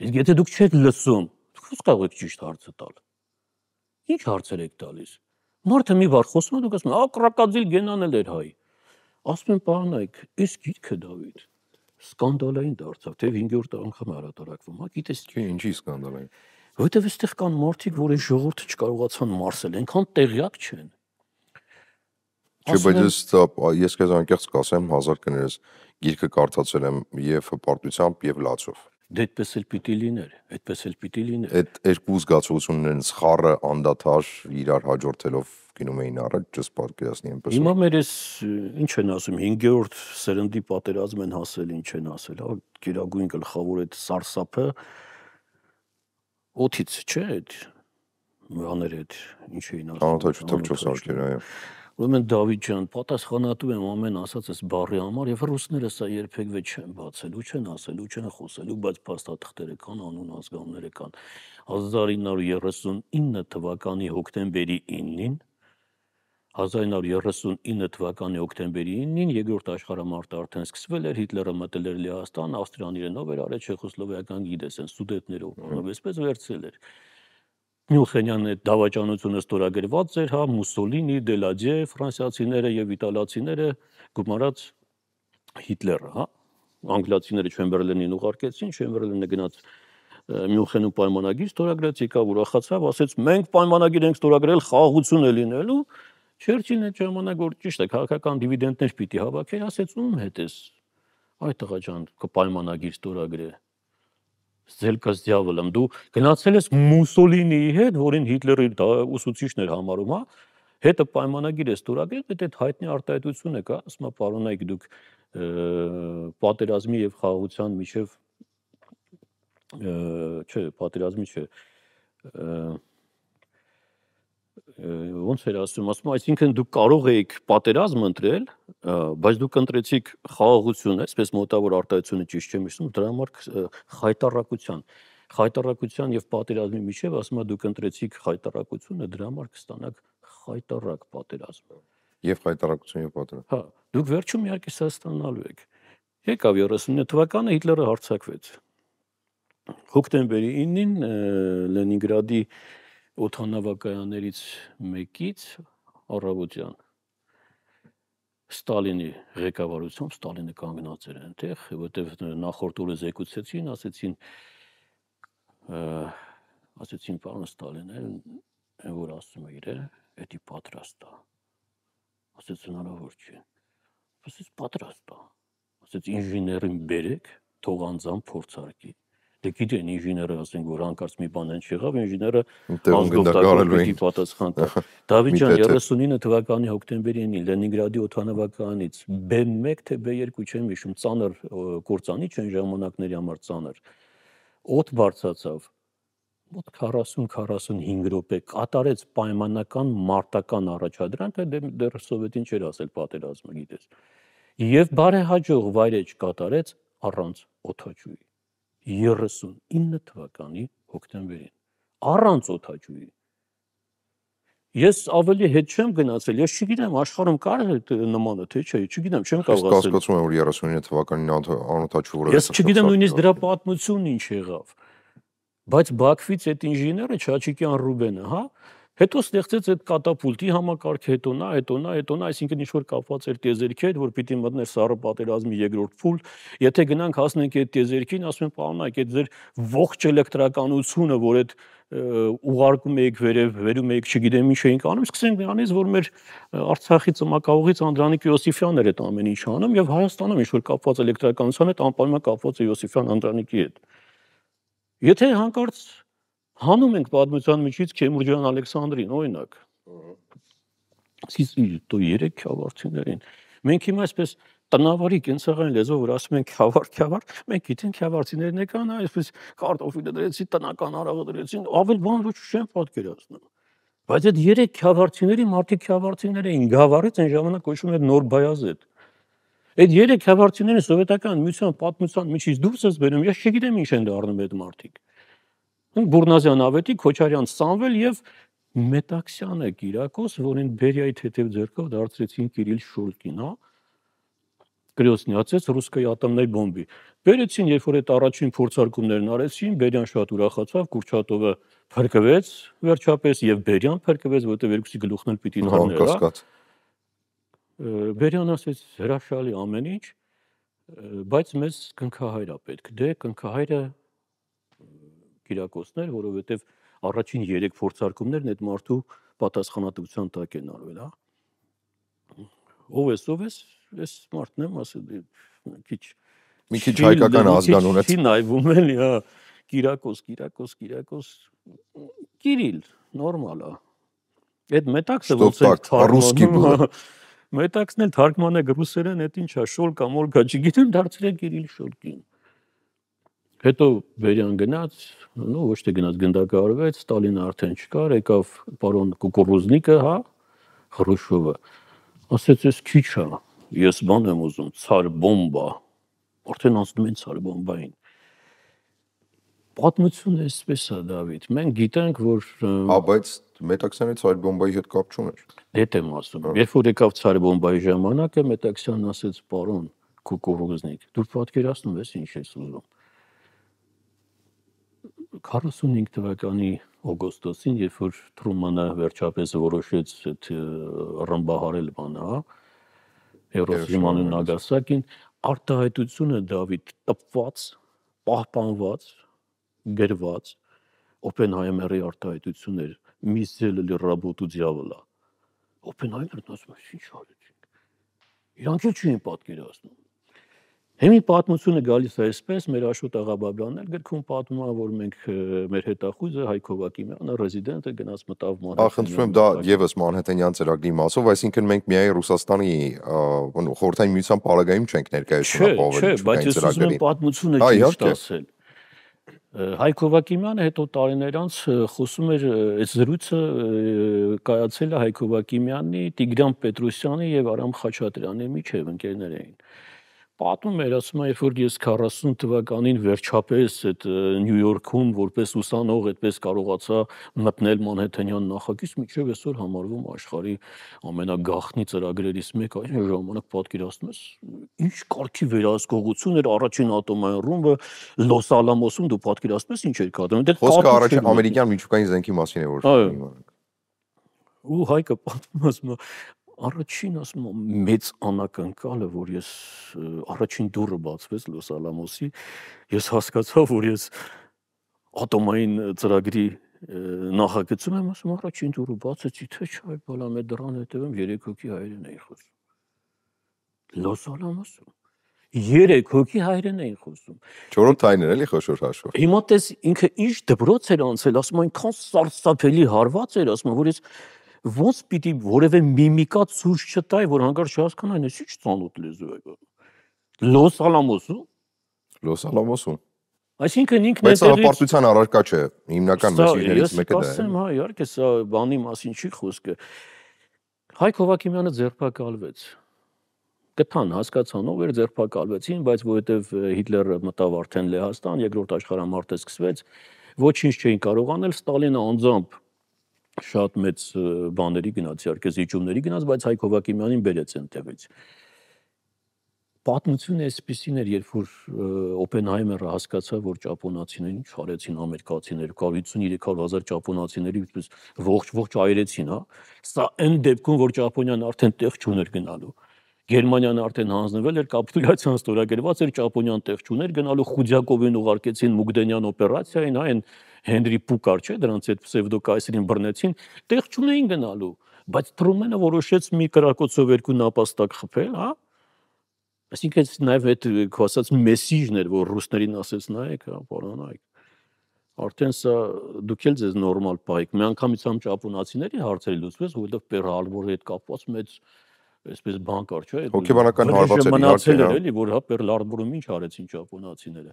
Իսկ եթե դուք չեք լսում, դուք ո՞ւս կարող եք ճիշտ հարցը տալ։ Ինչ հարցեր եք տալիս։ Մարդը մի բառ խոսում է, դուք ասում եք, կրակածիլ Գենան էլ էր հայ։ Ասում են պարոնայք, այս գիրքը Դավիթ սկանդալային դարձավ, թե 5-րդ անգամ հրատարակվում, հա, գիտես։ Ինչի սկանդալային։ Որովհետև այստեղ կան մարդիկ, որ այս ժողովուրդը չկարողացան մարսել, այնքան տեղյակ չեն։ Չէ, բայց ես քեզ անկեղծ կասեմ, 1000 կներես գիրքը կարդացել եմ եւ հպարտությամբ եւ լացով։ Դե այդպես էլ պիտի լիներ, Այդ երկու զգացողություններն սխառը անդադար իրար հաջորդելով գնում էին առաջ, ճս պատկերացնի այնպես։ Հիմա մեր էս ինչ են ասում, 5-րդ սերնդի պատերազմ են հասել, ինչ են ասել, հա, գերագույն գլխավոր այդ սարսափը օթից չէ, այդ բաները այդ ինչ էին ասում։ Անօթաչու թռչող սարքերը, այո։ Ուրեմն Դավիթ ջան, պատասխանատու եմ ամեն ասածս բառի համար, եւ ռուսները սա երբեք չեն բացելու, չեն ասելու, չեն խոսելու, բայց փաստաթղթերը կան, անուն ազգանները կան։ 1939 թվականի հոկտեմբերի 9-ին 1939 թվականի հոկտեմբերի 9-ին երկրորդ աշխարհամարտը արդեն սկսվել էր, Հիտլերը մտել էր Լեհաստան, Ավստրիան իրենով էր արել, Չեխոսլովակիան գիտես, են ստուդենտներով, այսպես վերցել էր։ Մյուխենյան այդ դավաճանությունը ստորագրված էր, հա, Մուսոլինի, Դելադյե, ֆրանսիացիները եւ իտալացիները գումարած Հիտլերը, հա, անգլիացիները Չեմբերլենին ուղարկեցին, Չեմբերլենը գնաց Մյուխենում պայմանագիր ստորագրեց, եկավ ուրախացավ, ասեց մենք պայմանագիր ենք ստորագրել, խաղաղություն է լինելու։ Չերչիլն այդ ժամանակ որ ճիշտ է, քաղաքական դիվիդենդներ պիտի հավաքեր, ասեց ում հետ ես, այ տղա ջան, պայմանագիր ստորագրե։ Զելկաս դյավոլամ, դու գնացել ես Մուսոլինիի հետ, որին Հիտլերի ուսուցիչն էր համարում, հա, հետը պայմանագիր է ստորագրել, այդ հայտնի արտահայտություն է կա, ասում է պարոնայք դուք պատերազմի եւ խաղաղության միջև չէ, պատերազմի չէ, ոնց էր ասում, այսինքն դուք կարող եք պատերազմ ընտրել, բայց դուք ընտրեցիք խաղաղություն, այսպես մոտավոր արտահայտությունը ճիշտ չեմ հիշում, դրա համար խայտառակության եւ պատերազմի միջև ասում է դուք ընտրեցիք խայտառակությունը, դրա համար կստանաք խայտառակ պատերազմ։ Եվ խայտառակություն եւ պատերազմ։ Հա, դուք վերջում իհարկե սա ստանալու եք։ Եկավ 39 թվականը Հիտլերը հարձակվեց։ Հոկտեմբերի 9-ին Լենինգրադի օդանավակայաններից մեկից առավոտյան Ստալինի ղեկավարությամբ, Ստալինը կանգնած էր այնտեղ, որտեղ նախորդ օրը զեկուցեցին, ասեցին պարոն Ստալինը, որ ասում է իրեն, էդի պատրաստ է։ Ասեց հնարավոր չի։ Ասեց պատրաստ է։ Ասեց ինժեներին բերեք, թող անձամբ փորձարկի։ Դե գիտեն ինժեները ասենք որ հանկարծ մի բան են չեղավ, ինժեները ազգովտակորդ պիտի պատասխան տա։ Դավիթ ջան 39 թվականի հոկտեմբերի 9-ին Լենինգրադի օդանավակայանից B1 թե B2 չեմ հիշում, ծանր կործանիչ են ժամանակների համար ծանր։ Օդ բարձրացավ։ Մոտ 40-45 րոպե կատարեց պայմանական մարտական առաջադրանքը, դեռ սովետին չէր ասել պատերազմը, գիտես։ Եվ բարեհաջող վայրեջ կատարեց առանց օդաչուի։ 39 թվականի հոկտեմբերին առանց օդաչուի։ Ես ավելի հետ չեմ գնացել, ես չգիտեմ աշխարհում կար է նմանը թե չէ, չգիտեմ, չեմ կարող ասել։ Կասկածում եմ որ 39 թվականին անօդաչու Ես չգիտեմ նույնիսկ դրա պատմությունն ինչ եղավ։ Բայց Բաքվից այդ ինժեները Չաչիկյան Ռուբենը, հա, հետո ստեղծեց այդ կատապուլտի համակարգը, հետո նա, այսինքն ինչ որ կապված էր տիեզերքի հետ, որ պիտի մտներ Սառը պատերազմի երկրորդ փուլ, եթե գնանք հասնենք այդ տիեզերքին, ասում են պարոնայք, այդ ձեր ողջ էլեկտրականությունը, որ այդ ուղարկում եք վերում եք, չգիտեմ ինչ էինք անում, սկսենք նրանից, որ մեր Արցախի ծմակահողից Անդրանիկ Յոսիֆյանն էր այդ ամեն ինչ անում եւ Հայաստանում ինչ որ կապված էլեկտրականության հետ անպայման կապված է Յոսիֆյան Անդրանիկի հետ։ Եթե հանկարծ հանում ենք պատմության միջից Քեմուրջյան Ալեքսանդրին, օրինակ, իսկ 3 քյավառցիներին, մենք հիմա այսպես տնավարի կենցաղային լեզվով որ ասում են քյավար, մենք գիտենք քյավարցիներն եկան, այսպես կարտոֆիլը դրեցին, տնական արաղը դրեցին, ավել բան ոչ չեն պատկերացնում։ Բայց այդ 3 քյավարցիների մարդիկ քյավարցիներ էին, գավառից այն ժամանակ կոչվում էր Նոր Բայազետ։ Այդ 3 քյավարցիները սովետական միության պատմության միջից դուրս ես բերում, ես չգիտեմ ինչ են դառնում այդ մարդիկ։ Բուրնազյան Ավետիք, Քոչարյան Սամվել եւ Մետաքսյանը Կիրակոս, որին Բերիայի թեթև ձեռքով դարձրեցին Կիրիլ Շոլկին, հա։ Գրոսնյացեց ռուսկայի ատոմների բոմբի։ Բերեցին, երբ որ այդ առաջին փորձարկումներն արեցին, Բերյան շատ ուրախացավ, Կուրչատովը փրկվեց վերջապես եւ Բերյան փրկվեց, որտեղ երկուսի գլուխն էլ պիտի թռներ։ Բերյան ասեց հրաշալի ամեն ինչ, բայց մեզ կնքահայր է պետք։ Դե կնքահայրը Կիրակոսն էր, որովհետեւ առաջին 3 փորձարկումներն այդ մարդու պատասխանատվության տակ են արվել, հա։ Ով ես, ես մարդն եմ ասել, մի քիչ հայկական ազգան ունեց։ Չի նայվում էլի, հա, Կիրակոս, Կիրիլ, նորմալ է։ Այդ մետաքսը ոնց է թարգմանում, մետաքսն էլ թարգմանեք ռուսերեն, այդ ինչա, շոլկա, մոլկա, չգիտեմ, դարձրեք Կիրիլ Շոլկին։ Հետո Բերյան գնաց, ոչ թե գնաց գնդակահարվեց, Ստալինը արդեն չկար, եկավ պարոն Կուկուռուզնիկը, հա, Խրուշովը, ասեց ես քիչ է, ես բան եմ ուզում, ցար բոմբա, արդեն անցնում են ցար բոմբային։ Պատմությունը էսպես է, Դավիթ, մենք գիտենք, որ բայց Մետաքսյանը ցար բոմբայի հետ կապ չուներ։ Դե եմ ասում, երբ որ եկավ ցար բոմբայի ժամանակը, Մետաքսյանն ասեց, պարոն Կուկուռուզնիկ, դու պատկերացնում ես ինչ ես ուզում։ 45 թվականի օգոստոսին, երբ որ Թրումանը վերջապես որոշեց այդ ռմբահարել բանը, հա, Հիրոսիման ու Նագասակին, արտահայտությունը Դավիթ տպված, պահպանված, գրված, Օպենհայմերի արտահայտություն էր, Միսելը ռաբոտու դիավոլա։ Օպենհայմերն ասում է, ինչ արեցինք։ Իրանք էլ չէին պատկերացնում։ Հիմի պատմությունը գալիս է այսպես, մեր Աշոտ Աղաբաբյանն էլ գրքում պատմում է, որ մենք մեր հետախույզը Հայկ Հովհակիմյանը ռեզիդենտը գնաց մտավ Մանհեթենյան։ Խնդրում եմ, դա եւս Մանհեթենյան ծրագրի մասով, այսինքն մենք միայն Ռուսաստանի խորհրդային միության պարագայում չենք ներկայացնում ապահովել։ Չէ, բայց ես ուզում եմ պատմությունը ճիշտ ասել։ Հայկ Հովհակիմյանը հետո տարիներ անց խոսում էր, այս զրույցը կայացել է Հայկ Հովհակիմյանի, Տիգրան Պետրոսյանի եւ Արամ Խաչատրյանի միջև ընկերներ էին։ Պատմում էր, ասում է, երբ որ ես 40 թվականին վերջապես այդ Նյու Յորքում որպես ուսանող այդպես կարողացա մտնել Մանհեթենյան նախագիծ, միջև այսօր համարվում աշխարհի ամենագաղտնի ծրագրերից մեկը, այն ժամանակ պատկերացնում ես, ինչ կարգի վերահսկողություն էր առաջին ատոմային ռումբը Լոս Ալամոսում, դու պատկերացնում ես ինչ էր կատարվում։ Դե խոսքը առաջին ամերիկյան միջուկային զենքի մասին է, որ ու Հայկը պատմում ասում է առաջին ասում մեծ անակնկալը, որ ես առաջին դուռը բացվեց Լոս Ալամոսի, ես հասկացա, որ ես ատոմային ծրագրի նախագծում եմ, ասում առաջին դուռը բացեցի, թե չէ, բալամ է դրան հետևում 3 հոգի հայերեն էին խոսում։ Լոս Ալամոսում 3 հոգի հայերեն էին խոսում։ 4 թայներ էլի խոշոր հաշվով։ Հիմա տես ինքը ինչ դպրոց էր անցել, ասում այնքան սարսափելի հարված էր, ասում որ ես ոնց պիտի որևէ միմիկա ցույց չտայի, որ հանկարծ չհասկանան, ես ինչ ծանոթ լեզու է։ Լոս Ալամոսում։ Լոս Ալամոսում։ Այսինքն ինքն այդտեղից Բայց հպարտության առարկա չէ, հիմնական մեսիջներից մեկը դա է։ Ես ասեմ, հա, իհարկե սա բանի մասին չի խոսքը։ Հայկ Հովհակիմյանը ձերբակալվեց։ Գտան, հասկացան, ով էր ձերբակալվեցին, բայց որովհետև Հիտլերը մտավ արդեն Լեհաստան, երկրորդ աշխարհամարտը սկսվեց, ոչինչ չէին կարող անել, Ստալինը անձամբ շատ մեծ բաների գնաց, իհարկե զիջումների գնաց, բայց Հայկ Հովհակիմյանին բերեց այնտեղից։ Պատմությունը այսպեսին էր, երբ որ Օպենհայմերը հասկացավ, որ ճապոնացիներին ինչ արեցին ամերիկացիները, 53,000 ճապոնացիների ողջ այրեցին, հա։ Սա այն դեպքում, որ Ճապոնիան արդեն տեղ չուներ գնալու։ Գերմանիան արդեն հանձնվել էր, կապիտուլյացիան ստորագրված էր, Ճապոնիան տեղ չուներ գնալու, Խուդյակովին ուղարկեցին Մուգդենյան օպերացիային, այն Հենրի Պուկար չէ, դրանց այդ պսևդոկայսերին բռնեցին, տեղ չունեին գնալու, բայց Թրումենը որոշեց մի կրակոցով 2 նապաստակ խփել, հա։ Այսինքն նաև այդ քո ասած մեսիջն էր, որ ռուսներին ասեց նայեք, հա, պարոնայք։ Արդեն սա դուք էլ ձեզ նորմալ պահեք։ Մի անգամից ճապոնացիների հարցերը լուծվեց, որովհետև Պերլ Հարբորի հետ կապված մեծ այսպես բան կար, չէ՞, հոգեբանական հարված էր մնացել էր էլի, որ հա Պերլ Հարբորում ինչ արեցին ճապոնացիները։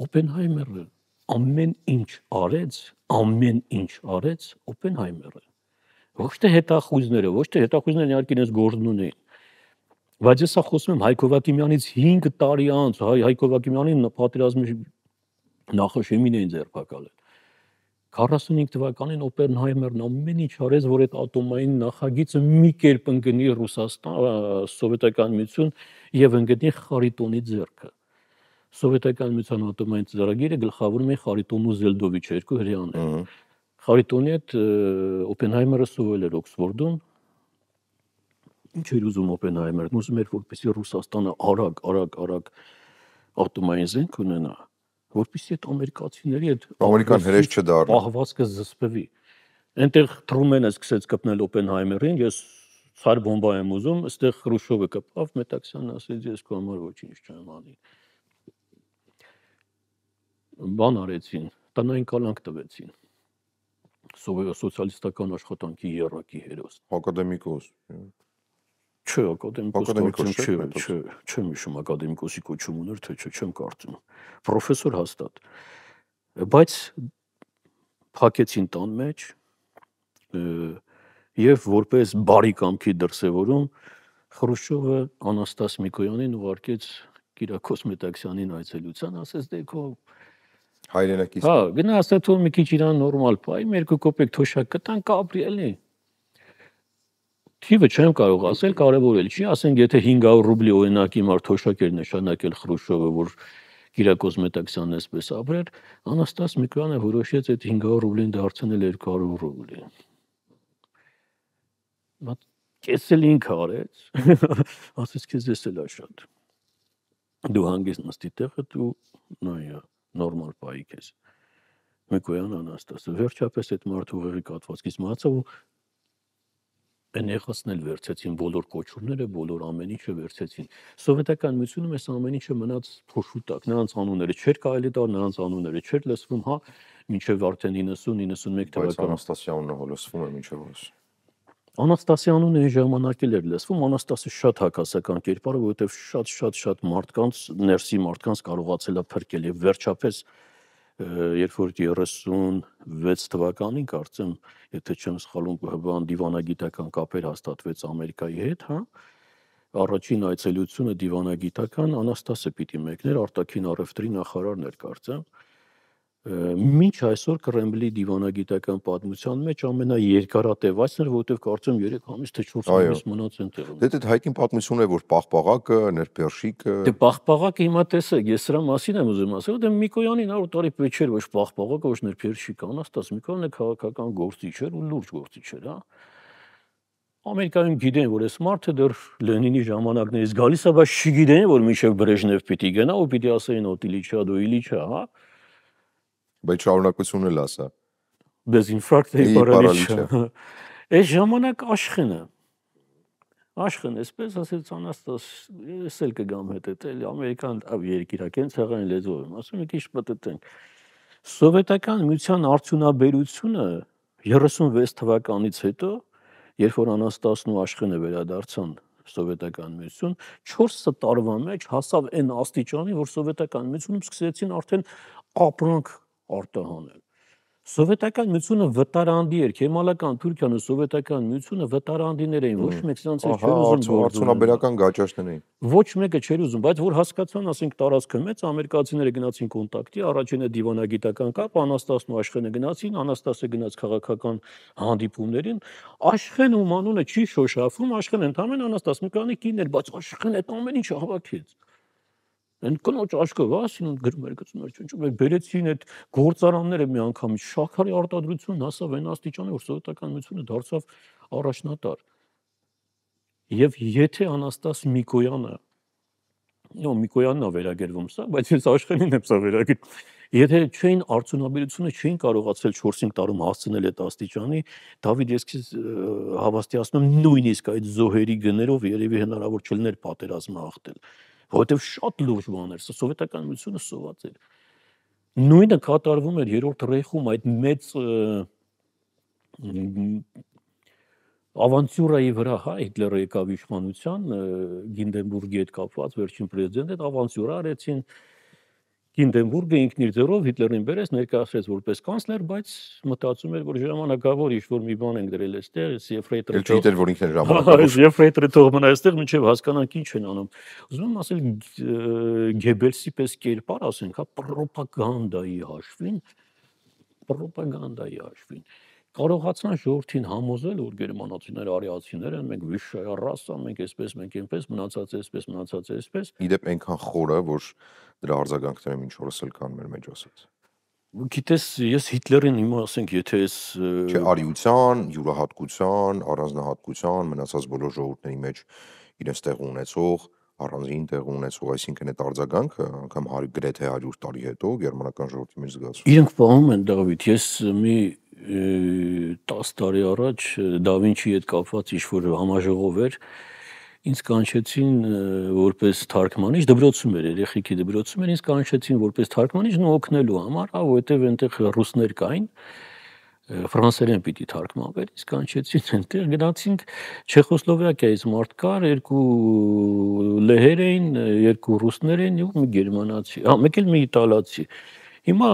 Օպենհայմերը ամեն ինչ արեց Օպենհայմերը։ Ոչ թե հետախույզները, իհարկե իրենց գործն ունեին։ Բայց ես սա խոսում եմ Հայկ Հովհակիմյանից 5 տարի անց, Հայկ Հովհակիմյանին պատերազմի նախաշեմին էին ձերբակալել։ 45 թվականին Օպենհայմերն ամեն ինչ արեց, որ այդ ատոմային նախագիծը մի կերպ ընկնի Ռուսաստան, Սովետական Միություն եւ ընկնի Խարիտոնի ձեռքը։ Սովետական Միության ատոմային ծրագիրը գլխավորում էին Խարիտոն ու Զելդովիչ, երկու հրեաներ։ Խարիտոնի հետ Օպենհայմերը սովորել էր Օքսֆորդում։ Ինչ էր ուզում Օպենհայմերն, ուզում էր որպեսզի Ռուսաստանը արագ ատոմային զենք ունենա, որպեսզի այդ ամերիկացիների հետ ամերիկան հրեշ չդառնա, պահվածքը զսպվի։ Այնտեղ Թրումենը սկսեց կպնել Օպենհայմերին, ես ցար բոմբա եմ ուզում, այստեղ Խրուշչովը կպավ, Մետաքսյանն ասեց ես քո համար ոչինչ չեմ անի։ Բան արեցին, տնային կալանք տվեցին։ Սոցիալիստական աշխատանքի եռակի հերոս։ Ակադեմիկոս։ Չէ, ակադեմիկոս չեմ հիշում ակադեմիկոսի կոչում ուներ, թե չէ, չեմ կարծում։ Պրոֆեսոր հաստատ։ Բայց փակեցին տան մեջ եւ որպես բարի կամքի դրսեւորում Խրուշչովը Անաստաս Միկոյանին ուղարկեց Կիրակոս Մետաքսյանին այցելության, ասեց դե քո հայրենակից։ Հա, գնա ասա թող մի քիչ իրան նորմալ պայ, 2 կոպեկ թոշակ կտան կապրի էլի։ Թիվը չեմ կարող ասել, կարևորել չի, ասենք եթե 500 ռուբլի օրինակի մար թոշակ էր նշանակել Խրուշչովը, որ Կիրակոս Մետաքսյանն էսպես ապրեր, Անաստաս Միկոյանը որոշեց այդ 500 ռուբլին դարձնել 200 ռուբլի։ Բայց կեսել ինքը արեց, ասեց քեզ էս էլ է շատ։ Դու հանգիստ նստի տեղը, դու նայա նորմալ պայի քեզ։ Միկոյան Անաստասը վերջապես այդ մարդու ուղեղի կաթվածքից մահացավ ու այն եղածն էլ վերցեցին, բոլոր կոչումները, բոլոր ամեն ինչը վերցեցին։ Սովետական Միությունում այս ամեն ինչը մնաց փոշու տակ, նրանց անունները չէր կարելի տալ, նրանց անունները չէր լսվում, հա, մինչև արդեն 90-91 թվական։ Անաստասյանն հոլոսվում է մինչև ոս։ Անաստասյանուն այն ժամանակ էլ էր լսվում, Անաստասը շատ հակասական կերպար, որովհետև շատ մարդկանց, ներսի մարդկանց կարողացել է փրկել եւ վերջապես երբ որ 36 թվականին կարծեմ, եթե չեմ սխալվում, բան դիվանագիտական կապեր հաստատվեց Ամերիկայի հետ, հա, առաջին այցելությունը դիվանագիտական Անաստասը պիտի մեկներ, արտաքին առևտրի նախարարներ կարծեմ։ Մինչ այսօր Կրեմլի դիվանագիտական պատմության մեջ ամենաերկարատևացն էր, որովհետև կարծեմ 3 ամիս թե 4 ամիս մնաց այնտեղ։ Դե այդ հայկին պատմություն է, որ պաղպաղակը, ներբերշիկը։ Դե պաղպաղակը հիմա տեսեք, ես սրա մասին եմ ուզում ասել, դե Միկոյանին 100 տարի պետք չէր ոչ պաղպաղակը, ոչ ներբերշիկը, Անաստաս Միկոյանը քաղաքական գործիչ էր ու լուրջ գործիչ էր, հա։ Ամերիկայում գիտեն, որ այս մարդը դեռ Լենինի ժամանակներից գալիս է, բայց չգիտեն, որ մինչև Բրեժնև պիտի գնա ու պիտի ասեին օտիլիչա, դու իլիչա, հա։ Բայց շարունակությունը լասա։ Դեզինֆրակտի պարալիչա։ Այս ժամանակ աշխենը, այսպես ասեց Անաստաս, ես էլ կգամ հետետ, էլի Ամերիկան երկիրակեն ցեղային լեզվով եմ, ասում մի քիչ պատտենք։ Սովետական Միության արդյունաբերությունը 36 թվականից հետո, երբ որ Անաստասն ու աշխենը վերադարձան Սովետական Միություն, 4 տարվա մեջ հասավ այն աստիճանի, որ Սովետական Միությունում սկսեցին արդեն ապրանք արտահանել։ Սովետական Միությունը վտարանդի էր, Քեմալական Թուրքիան ու Սովետական Միությունը վտարանդիներ էին, ոչ մեկ սրանց չէր ուզում արդյունաբերական գաճաշներ էին։ Ոչ մեկը չէր ուզում, բայց որ հասկացան, ասենք տարածքը մեծ, ամերիկացիները գնացին կոնտակտի, առաջինը դիվանագիտական կապ, Անաստասն ու աշխենը գնացին, Անաստասը գնաց քաղաքական հանդիպումներին, աշխեն ում անունը չի շոշափվում, աշխեն ընդամենը Անաստաս Միկոյանի կինն էր, բայց աշխեն այդ ամեն ինչը հավաքեց։ Այն կնոջ աչքով ասին գրում էր գծում էր բերեցին այդ գործարանները մի անգամից շաքարի արտադրությունն հասավ այն աստիճանի, որ Սովետական Միությունը դարձավ առաջնատար։ Եվ եթե Անաստաս Միկոյանը, Միկոյանն է վերագրվում սա, բայց ես աշխենին եմ սա վերագրում։ Եթե չէին արդյունաբերությունը չէին կարողացել 4-5 տարում հասցնել այդ աստիճանի, Դավիթ ես քեզ հավաստիացնում եմ նույնիսկ այդ զոհերի գներով երևի հնարավոր չլիներ պատերազմը հաղթել։ Որովհետև շատ լուրջ բան էր, Սովետական Միությունը սոված էր։ Նույնը կատարվում էր 3-րդ Ռեյխում այդ մեծ ավանտյուրայի վրա, հա, Հիտլերը եկավ իշխանության, Գինդենբուրգի հետ կապված վերջին պրեզիդենտը ավանտյուրա արեցին, Գինդենբուրգը ինքն իր ձեռով Հիտլերին բերեց, ներկայացրեց որպես կանցլեր, բայց մտածում էր, որ ժամանակավոր ինչ-որ մի բան ենք դրել այստեղ, Եֆրեյտորը Էլ չգիտեր, որ ինքն էր ժամանակավոր։ Եֆրեյտորը թող մնա այստեղ, մինչև հասկանանք ինչ են անում։ Ուզում եմ ասել Գեբելսի պես կերպար, ասենք, հա, պրոպագանդայի հաշվին կարողացան ժողովրդին համոզել, որ գերմանացիները արիացիներ են, մենք վիշշայա ռասա, մենք այսպես, մենք այնպես, մնացած այսպես։ Իդեպ այնքան խորը, որ դրա արձագանքները մինչ օրս էլ կան մեր մեջ ասած։ Գիտես, ես Հիտլերին հիմա ասենք, եթե ես Չէ, արիության, յուրահատկության, առանձնահատկության, մնացած բոլոր ժողովուրդների մեջ իրենց տեղ ունեցող, առանձին տեղ ունեցող, այսինքն այդ արձագանքը անգամ գրեթե 100 տարի հետո գերմանական ժողովրդի մեջ զգացվում։ Իրենք պահում են, Դավիթ, ես մի 10 տարի առաջ Դա Վինչիի հետ կապված ինչ-որ համաժողով էր, ինձ կանչեցին որպես թարգմանիչ, դպրոցում էր, երեխեքի դպրոցում էր, ինձ կանչեցին որպես թարգմանիչ ու օգնելու համար, որովհետև այնտեղ ռուսներ կային, ֆրանսերեն պիտի թարգմանվեր, իսկ կանչեցին այնտեղ, գնացինք Չեխոսլովակիայից մարդ կար, 2 լեհեր էին, 2 ռուսներ էին ու մի գերմանացի, մեկ էլ մի իտալացի։ Հիմա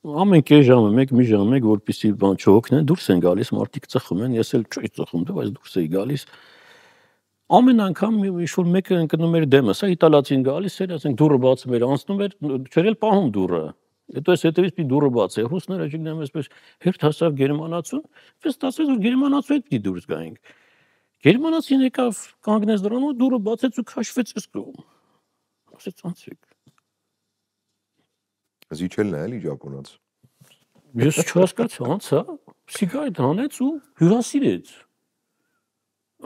ամեն կես ժամը, մի ժամ, որպեսզի բան չօգնեն, դուրս են գալիս, մարդիկ ծխում են, ես էլ չէի ծխում, բայց դուրս էի գալիս։ Ամեն անգամ ինչ-որ մեկը ընկնում էր դեմս, իտալացին գալիս էր, ասենք դուռը բացում էր, անցնում էր, չէր էլ պահում դուռը։ Հետո այս հետևից պիտի դուռը բացի, ռուսները չգիտեմ այսպես հերթ հասավ գերմանացուն, պես ստացվեց, որ գերմանացու հետ պիտի դուրս գայինք։ Գերմանացին եկավ, կանգնեց դռան մոտ, դուռը բացեց ու քաշվեց այս կողմ։ Ասեց անցեք։ Զիջելն է էլի ճապոնաց։ Ես չհասկացա, անցա, սիգարետ հանեց ու հյուրասիրեց։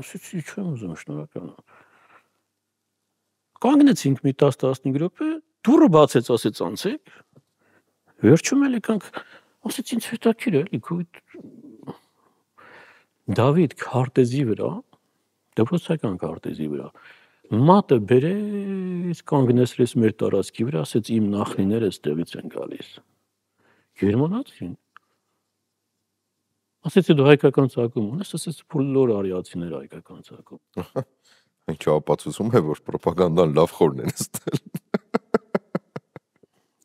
Ասեցի, չեմ ուզում, շնորհակալ եմ։ Կանգնեցինք մի 10-15 րոպե, դուռը բացեց, ասեց անցեք։ Վերջում էլ եկանք, ասեց ինձ հետաքրքիր է, էլի Դավիթ քարտեզի վրա, դպրոցական քարտեզի վրա, մատը բերեց, կանգնեցրեց մեր տարածքի վրա, ասեց իմ նախնիները այստեղից են գալիս։ Գերմանացին։ Ասեց դու հայկական ծագում ունես, ասեց բոլոր արիացիները հայկական ծագում։ Ինչ ապացուցում է, որ պրոպագանդան լավ խորն են ստել։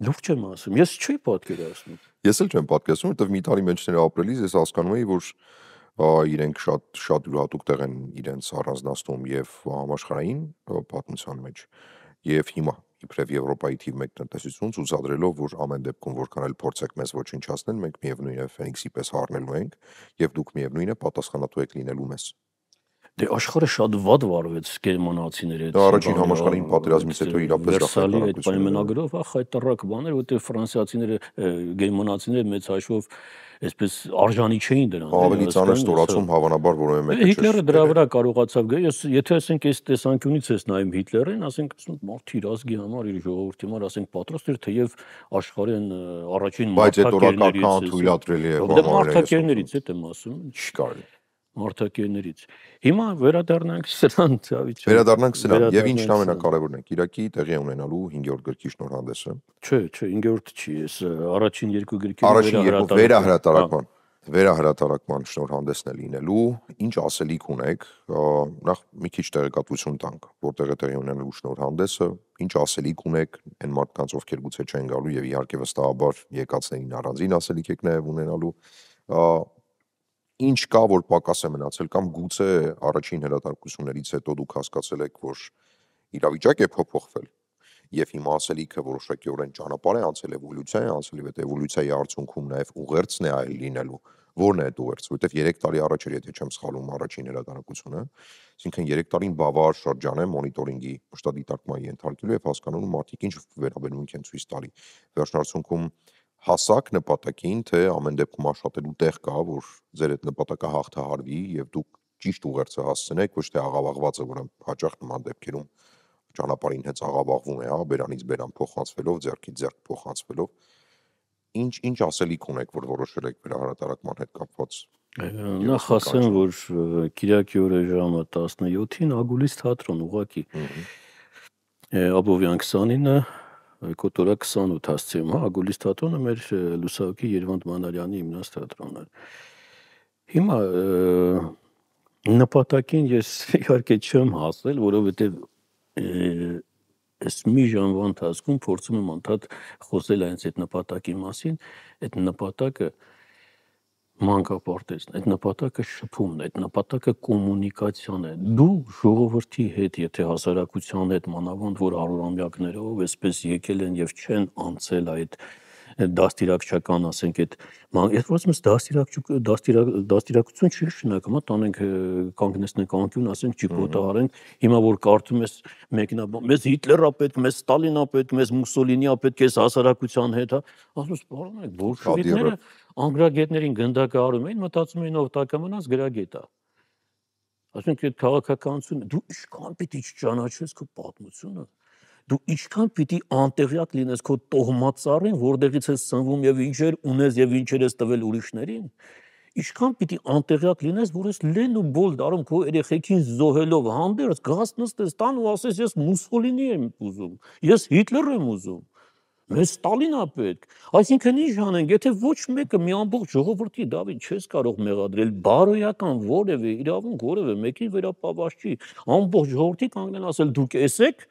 Լուրջ եմ ասում, ես չի պատկերացնում։ Ես էլ չեմ պատկերացնում, որովհետև մի տարի մեջ ապրելիս ես հասկանում էի, որ իրենք շատ յուրահատուկ տեղ են իրենց առանձնացնում եւ համաշխարհային պատմության մեջ եւ հիմա իբրև Եվրոպայի թիվ 1 տնտեսություն ցուցադրելով, որ ամեն դեպքում որքան էլ փորձեք մեզ ոչնչացնել, մենք միևնույն է Ֆենիքսի պես հառնելու ենք եւ դուք միևնույն է պատասխանատու եք լինելու մեզ։ Դե աշխարհը շատ վատ վարվեց գերմանացիների հետ։ Առաջին համաշխարհային պատերազմից հետո իրապես Վերսալի այդ պայմանագրով խայտարակ բաներ, որտեղ ֆրանսիացիները, գերմանացիները մեծ հաշվով այսպես արժանի չէին դրան։ Ավելի ծանր ստորացում հավանաբար որևէ մեկը չէ։ Հիտլերը դրա վրա կարողացավ գալ։ Ես եթե ասենք այս տեսանկյունից ես նայում Հիտլերին, ասենք մարդի իր ազգի համար, իր ժողովրդի համար, ասենք պատրաստ էր թեև աշխարհին առաջին մարդակերներից հետ եմ ասում, չկար մարդակերներից։ Հիմա վերադառնանք սրան, Դավիթ։ Վերադառնանք սրան, եւ ինչն ամենակարևորն է, Կիրակի տեղի ունենալու 5-րդ գրքի շնորհանդեսը։ Չէ, 5-րդ չի, ես առաջին 2 գրքերի վերահրատարակման շնորհանդեսն է լինելու, ինչ ասելիք ունեք, նախ մի քիչ տեղեկատվություն տանք, որտեղ է տեղի ունենալու շնորհանդեսը, ինչ ասելիք ունեք այն մարդկանց, ովքեր գուցե չեն գալու եւ իհարկե վստահաբար եկածներին առանձին ասելիք եք նաեւ ունենալու, ինչ կա, որ պակաս է մնացել կամ գուցե առաջին հրատարակություններից հետո դուք հասկացել եք, որ իրավիճակ է փոփոխվել եւ հիմա ասելիքը որոշակիորեն ճանապարհ է անցել, էվոլյուցիա է անցել, եւ այդ էվոլյուցիայի արդյունքում նաեւ ուղերձն է այլ լինելու։ Որն է այդ ուղերձը, որովհետեւ 3 տարի առաջ էր, եթե չեմ սխալվում, առաջին հրատարակությունը, այսինքն 3 տարին բավարար շրջան է մոնիտորինգի մշտադիտարկման ենթարկելու եւ հասկանալու մարդիկ ինչ վերաբերմունք են ցույց տալի։ Վերջնարդյունքում հասակ նպատակին, թե ամեն դեպքում աշխատելու տեղ կա, որ ձեր այդ նպատակը հաղթահարվի եւ դուք ճիշտ ուղերձը հասցնեք, ոչ թե աղավաղվածը, որը հաճախ նման դեպքերում ճանապարհին հենց աղավաղվում է, բերանից բերան փոխանցվելով, ձեռքից ձեռք փոխանցվելով, ինչ ասելիք ունեք, որ որոշել եք վերահրատարակման հետ կապված։ Նախ ասեմ, որ Կիրակի օրը ժամը 17-ին Ագուլիս թատրոն ուղակի Աբովյան 29-ը Կոտորա 28 հասցեում, Ագուլիս թատրոնը մեր լուսահոգի Երվանդ Մանարյանի իմնած թատրոնն է։ Հիմա նպատակին ես իհարկե չեմ հասել, որովհետև այս մի ժամվա ընթացքում փորձում եմ անդադ խոսել այնց այդ նպատակի մասին, այդ նպատակը մանկապարտեզն է, այդ նպատակը շփումն է, այդ նպատակը կոմունիկացիան է։ Դու ժողովրդի հետ, եթե հասարակության հետ մանավանդ որ հարյուրամյակներով այսպես եկել են եւ չեն անցել այդ դաստիարակչական, ասենք այդ երբ որ դաստիարակություն չի շնորհակալ, տանենք կանգնեցնենք անկյուն, ասենք ճիպոտահարենք, հիմա որ կարդում ես մեկնա, մեզ Հիտլերա պետք, մեզ Ստալինա պետք, մեզ Մուսոլինիա պետք, այս հասարակության հետ, ասում ես, պարոնեք, բոլշևիկները անգրագետներին գնդակահարում էին, մտածում էին ով տակը մնաց գրագետ է։ Ասենք այդ քաղաքականությունը, դու ինչքան պիտի չճանաչես քո պատմությունը, դու ինչքան պիտի անտեղյակ լինես քո տոհմածառին, որտեղից ես սնվում եւ ինչեր ունես եւ ինչեր ես տվել ուրիշներին, ինչքան պիտի անտեղյակ լինես, որ ես լեն ու բոլ դարում քո երեխեքին զոհելով հանդերձ գաս նստես տան ու ասես ես Մուսոլինի եմ ուզում, ես Հիտլեր եմ ուզում, մեզ Ստալինա պետք։ Այսինքն ինչ անենք, եթե ոչ մեկը մի ամբողջ ժողովրդի Դավիթ չես կարող մեղադրել բարոյական որևէ իրավունք որևէ մեկի վերապահված չի, ամբողջ ժողովրդի կանգնեն ասել դուք եսեք,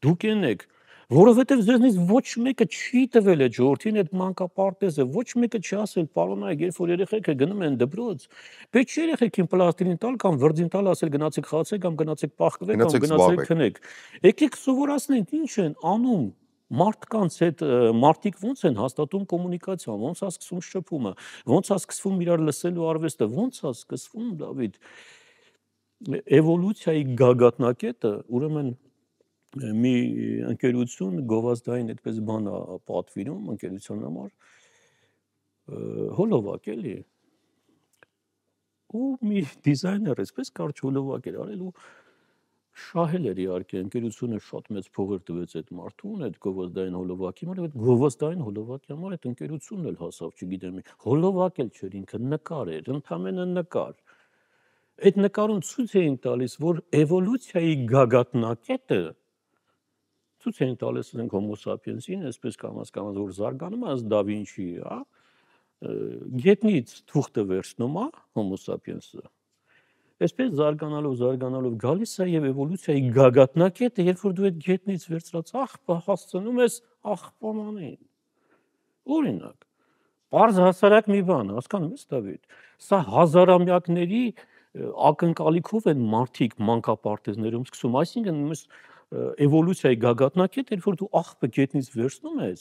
դուք ենեք, որովհետև ձեզնից ոչ մեկը չի տվել այդ ժողովրդին այդ մանկապարտեզը, ոչ մեկը չի ասել պարոնայք, երբ որ երեխեքը գնում են դպրոց, պետք չի երեխեքին պլաստիլին տալ կամ վրձին տալ, ասել գնացեք խաղացեք կամ գնացեք պահկվեք կամ գնացեք քնեք։ Եկեք սովորացնենք ինչ են անում մարդկանց հետ, մարդիկ ոնց են հաստատում կոմունիկացիան, ոնց է սկսվում շփումը, ոնց է սկսվում իրար լսելու արվեստը, ոնց է սկսվում, Դավիթ, էվոլյուցիայի գագաթնակետը, ուրեմն մի ընկերություն գովազդային այդպես բան է պատվիրում ընկերության համար, հոլովակ էլի, ու մի դիզայներ այսպես կարճ հոլովակ էր արել ու շահել էր իհարկե, ընկերությունը շատ մեծ փողեր տվեց այդ մարդուն, այդ գովազդային հոլովակի համար, այդ գովազդային հոլովակի համար այդ ընկերությունն էլ հասավ, չգիտեմ, հոլովակ էլ չէր, ինքը նկար էր, ընդամենը նկար։ Այդ նկարում ցույց էին տալիս, որ էվոլյուցիայի գագաթնակետը ցույց էին տալիս Homo sapiens-ին, այսպես կամաց որ զարգանում է, Da Vinci, գետնից թուղթը վերցնում է Homo sapiens-ը։ Այսպես զարգանալով գալիս է եւ էվոլյուցիայի գագաթնակետը, երբ որ դու այդ գետնից վերցրած աղբը հասցնում ես աղբամանին։ Օրինակ, բարձ հասարակ մի բան, հասկանում ես, Դավիթ, սա հազարամյակների ակնկալիքով են մարդիկ մանկապարտեզներում սկսում, այսինքն էվոլյուցիայի գագաթնակետ, երբ որ դու աղբը գետնից վերցնում ես,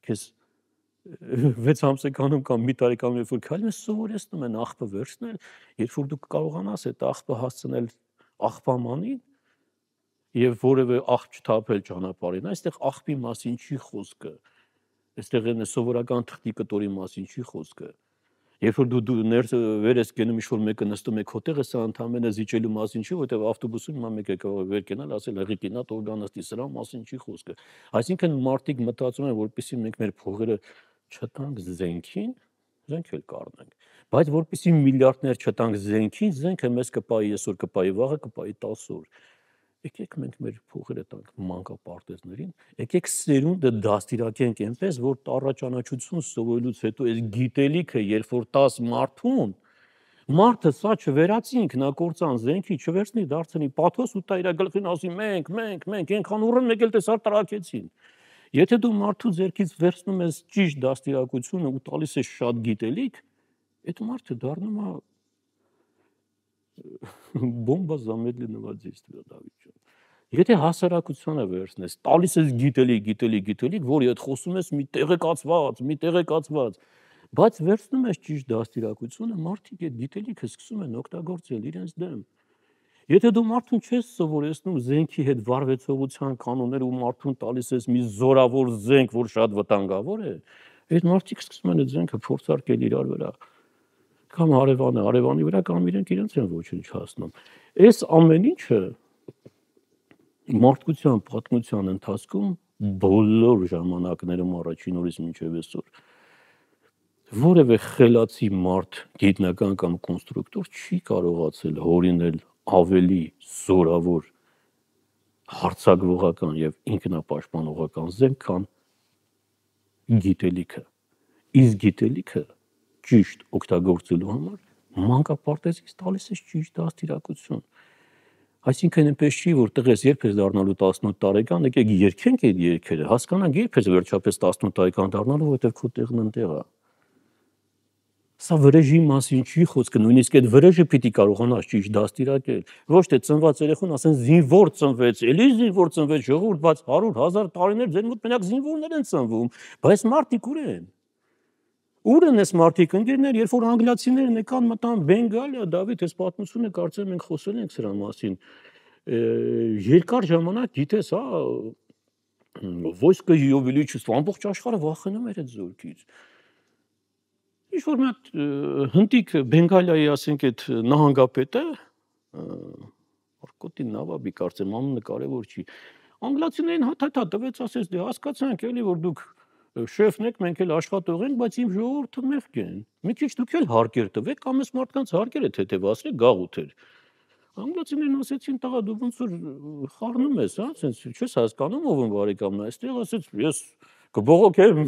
քեզ 6 ամսեկանում կամ մի տարեկանում երբ որ քայլում ես, սովորեցնում են աղբը վերցնել, երբ որ դու կարողանաս այդ աղբը հասցնել աղբամանին եւ որևէ աղբ չթափել ճանապարհին, այստեղ աղբի մասին չի խոսքը, այստեղ այն սովորական թղթի կտորի մասին չի խոսքը, երբ որ դու ներս վեր ես գնում ինչ-որ մեկը նստում է քո տեղը, սա ընդամենը զիջելու մասին չի, որտեղ ավտոբուսում հիմա մեկը կարող է վեր կենալ, ասել հղիկինա տոր գա նստի, սրա մասին չի խոսքը, այսինքն մարդիկ մտածում են, որպեսզի մենք մեր փողերը չտանք զենքին, զենք էլ կառնենք, բայց որպեսզի միլիարդներ չտանք զենքին, զենքը մեզ կպայի այսօր, կպայի վաղը, կպայի 10 օր։ Եկեք մենք մեր փողերը տանք մանկապարտեզներին, եկեք սերունդը դաստիարակենք այնպես, որ տառաճանաչություն սովորելուց հետո այս գիտելիքը, երբ որ 10 մարդուն, մարդը սա չվերացի ինքնակործան զենքի չվերցնի, դարձնի պաթոս ու տա իր գլխին ասի մենք, այնքան ուռն մեկ էլ տեսար տրակեցին։ Եթե դու մարդու ձեռքից վերցնում ես ճիշտ դաստիարակությունը ու տալիս ես շատ գիտելիք, այդ մարդը դառնում է բոմբա замедленного действия, Դավիթ ջան։ Եթե հասարակությանը վերցնես, տալիս ես գիտելիք, որի հետ խոսում ես մի տեղեկացված, բայց վերցնում ես ճիշտ դաստիարակությունը, մարդիկ այդ գիտելիքը սկսում են օգտագործել իրենց դեմ։ Եթե դու մարդուն չես սովորեցնում զենքի հետ վարվեցողության կանոններ ու մարդուն տալիս ես մի զորավոր զենք, որ շատ վտանգավոր է, այդ մարդիկ սկսում են այդ զենքը փորձարկել իրար վրա, կամ հարևանի վրա, կամ իրենց են ոչնչացնում։ Այս ամեն ինչը մարդկության պատմության ընթացքում բոլոր ժամանակներում առաջին օրից մինչև այսօր որևէ խելացի մարդ, գիտնական կամ կոնստրուկտոր չի կարողացել հորինել ավելի զորավոր հարձակվողական եւ ինքնապաշտպանողական զենք, քան գիտելիքը։ Իսկ գիտելիքը ճիշտ օգտագործելու համար Մանկապարտեզից տալիս ես ճիշտ դաստիարակություն։ Այսինքն այնպես չի, որ տղես երբ ես դառնալու 18 տարեկան, եկեք երգենք այդ երգերը, հասկանանք երբ ես վերջապես 18 տարեկան դառնալու, որովհետև քո տեղն ընտեղ է։ Սա վրեժի մասին չի խոսքը, նույնիսկ այդ վրեժը պիտի կարողանաս ճիշտ դաստիարակել։ Ոչ թե ծնված երեխան ասեն զինվոր ծնվեց, էլի զինվոր ծնվեց, ժողովուրդ, բայց 100,000 տարիներ ձեր մոտ մենակ զինվորներ են ծնվում, բայց մարդիկ ուր են։ Ուր են այս մարդիկ ընկերներ, երբ որ անգլիացիներն եկան մտան Բենգալիա, Դավիթ, այս պատմությունը կարծեմ մենք խոսել ենք սրա մասին։ Երկար ժամանակ գիտես, войско ее величества, ամբողջ աշխարհը վախենում էր այդ զորքից։ Ինչ որ մի հատ հնդիկ Բենգալիայի, ասենք, այդ նահանգապետը, Արկոտի Նավաբի կարծեմ անունը կարևոր չի։ Անգլիացիներին հաթաթա տվեց, ասեց, դե հասկացանք էլի, որ դուք շեֆն եք, մենք էլ աշխատող ենք, բայց իմ ժողովուրդը մեղք են։ Մի քիչ դուք էլ հարկեր տվեք, կամ այս մարդկանց հարկերը թեթևացրեք, գաղութեր։ Անգլիացիներն ասեցին, տղա դու ոնց որ խառնում ես, ասենց չես հասկանում ով եմ բարեկամն է, այստեղ ասեց ես կբողոքեմ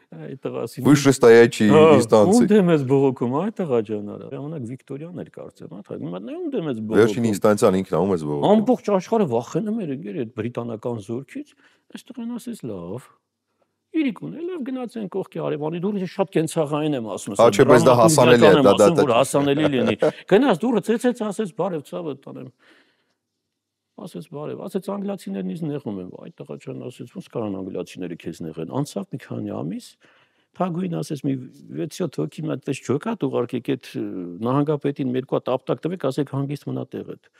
այդ տղասին։ Выше стоячей инстанции։ Ում ես բողոքում, այ տղա ջանարա։ Ժամանակ Վիկտորիան էր կարծեմ, հա, ում ես բողոքում։ Վերջին ինստանցիան ինքն ում ես բողոքում։ Ամբողջ աշխարհը վախենում էր այդ բրիտանական զորքից, այստեղ են ասես լավ։ Իրիկուն էլ գնացեն կողքի արևանի դուրս շատ կենցաղային եմ ասում։ Չէ, բայց դա հասանելի է, դա որ հասանելի լինի։ Գնաց դուրը ծեծեց, ասեց բարև ցավը տանեմ։ Ասեց բարև, ասեց անգլիացիներն ինձ նեղում են։ Այդ տղա ջան ասեց ոնց կարան անգլիացիները քեզ նեղեն։ Անցավ մի քանի ամիս, թագուին ասեց մի 6-7 հոգի մտած չոքատ ուղարկեք այդ նահանգապետին մեր կա տապտակ տվեք, ասեք հանգիստ մնա տեղդ։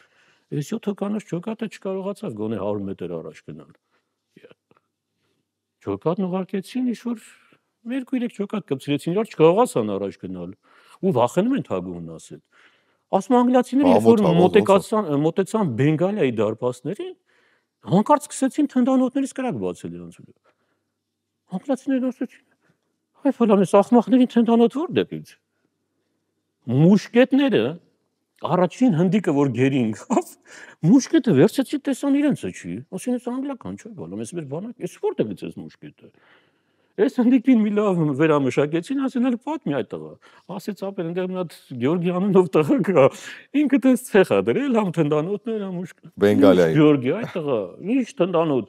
Այս 7 հոկանոց չոքատը չկարողացավ գոնե 100 մետր առաջ գնալ։ Չոքատն ուղարկեցին, ինչ-որ 2-3 չոքատ կպցրեցին, իրար չկարողացան առաջ գնալ։ Ու վախենում են թագուհուն ասել։ Ասում անգլիացիները, երբ որ մոտեցան Բենգալիայի դարպասներին, հանկարծ սկսեցին թնդանոթներից կրակ բացել իրենց վրա։ Անգլիացիներն ասեցին. «Այ ֆլանես ախմախներին թնդանոթ որտեղից»։ Մուշկետները առաջին հնդիկը որ գերի ինքավ, մուշկետը վերցեցի տեսան իրենցը չի, ասին էս անգլիական չէ, բալամ, էս մեր բանակ, էս որտեղից էս մուշկետը։ Էս հնդիկին մի լավ վերամշակեցին, ասեն էլ պատմի այդ տղա։ Ասեց ապեր այնտեղ մի հատ Գյորգի անունով տղա կա, ինքը դες ցեխ ա դրել, համ թնդանոթներ, համ մուշկետ։ Բենգալիայի Գյորգի այդ տղա, ինչ թնդանոթ։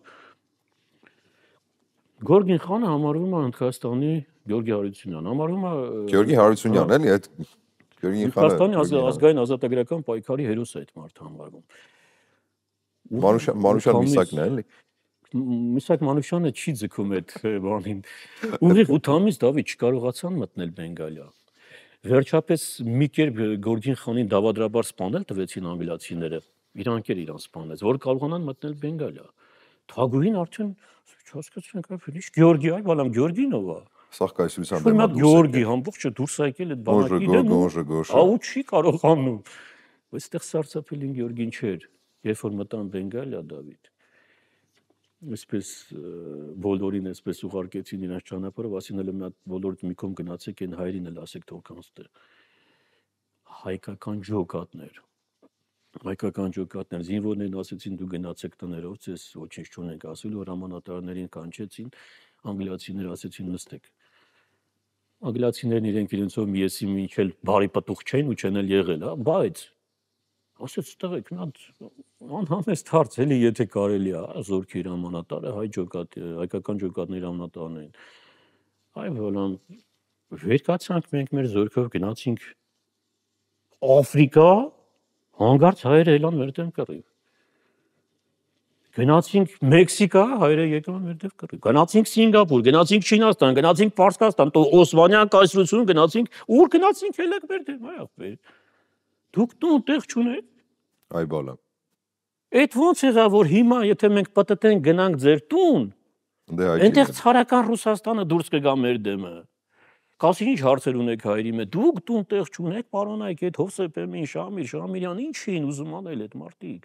Գորգին խանը համարվում է Հնդկաստանի Գյորգի Հարությունյան, համարվում է Գյորգի Հարությունյան, էլի այդ Գյորգի խանը Հնդկաստանի ազգային ազատագրական պայքարի հերոս է այդ մարդը համարվում։ Մանուշյան Միսակն է, էլի։ Միսակ Մանուշյանը չի ձգում այդ բանին։ Ուղիղ 8 ամիս Դավիթ չկարողացան մտնել Բենգալիա։ Վերջապես մի կերպ Գորգին խանին դավադրաբար սպանել տվեցին անգլիացիները։ Իրանք էլ իրան սպանեց, որ կարողանան մտնել Բենգալիա։ Թագուհին արդեն չհասկացանք այլ ինչ Գյորգի, այ բալամ Գյորգին ով է։ Սախկայսության դեմ դուրս Գյորգի ամբողջը դուրս եկել այդ բանակի դեմ։ Ահա չի կարողանում։ Այստեղ սարսափելին Գյորգին չէր, երբ որ մտան Բենգալիա Դավիթ։ Այսպես բոլորին այսպես ուղարկեցին իրենց ճանապարհով, ասին էլ մի հատ բոլորդ մի կողմ գնացեք, այն հայրին էլ ասեք թող կանստե։ Հայկական ջոկատներ։ Հայկական ջոկատներ, զինվորներն ասեցին դու գնացեք տներով, ձեզ ոչինչ չունենք ասելու, հրամանատարներին կանչեցին, անգլիացիները ասեցին նստեք։ Անգլիացիներն իրենցով միեսի մինչել բարի պտուղ չեն ու չեն էլ եղել, հա, բայց ասեց տղեկ, մի հատ անհամեստ հարց էլի, եթե կարելի է, զորքի հրամանատարը հայկական ջոկատների հրամանատարն էին։ Այ բալամ, վեր կացանք մենք մեր զորքով գնացինք Աֆրիկա, հանգարց հայերը ելան մեր դեմ կռիվ։ Գնացինք Մեքսիկա, հայերը եկան մեր դեմ կռիվ։ Գնացինք Սինգապուր, գնացինք Չինաստան, գնացինք Պարսկաստան, Օսմանյան կայսրություն գնացինք, ուր գնացինք ելեք մեր դեմ, այ ախպեր։ Դուք տուն տեղ չունեք։ Այ բալամ։ Այդ ոնց եղավ որ հիմա եթե մենք պատտենք գնանք ձեր տուն, այնտեղ ցարական Ռուսաստանը դուրս կգա մեր դեմը։ Կասի ինչ հարցեր ունեք հայրի մե, դուք տուն տեղ չունեք, պարոնայք, այդ Հովսեփեմին, Շամիրյան, ինչ էին ուզում անել այդ մարդիկ։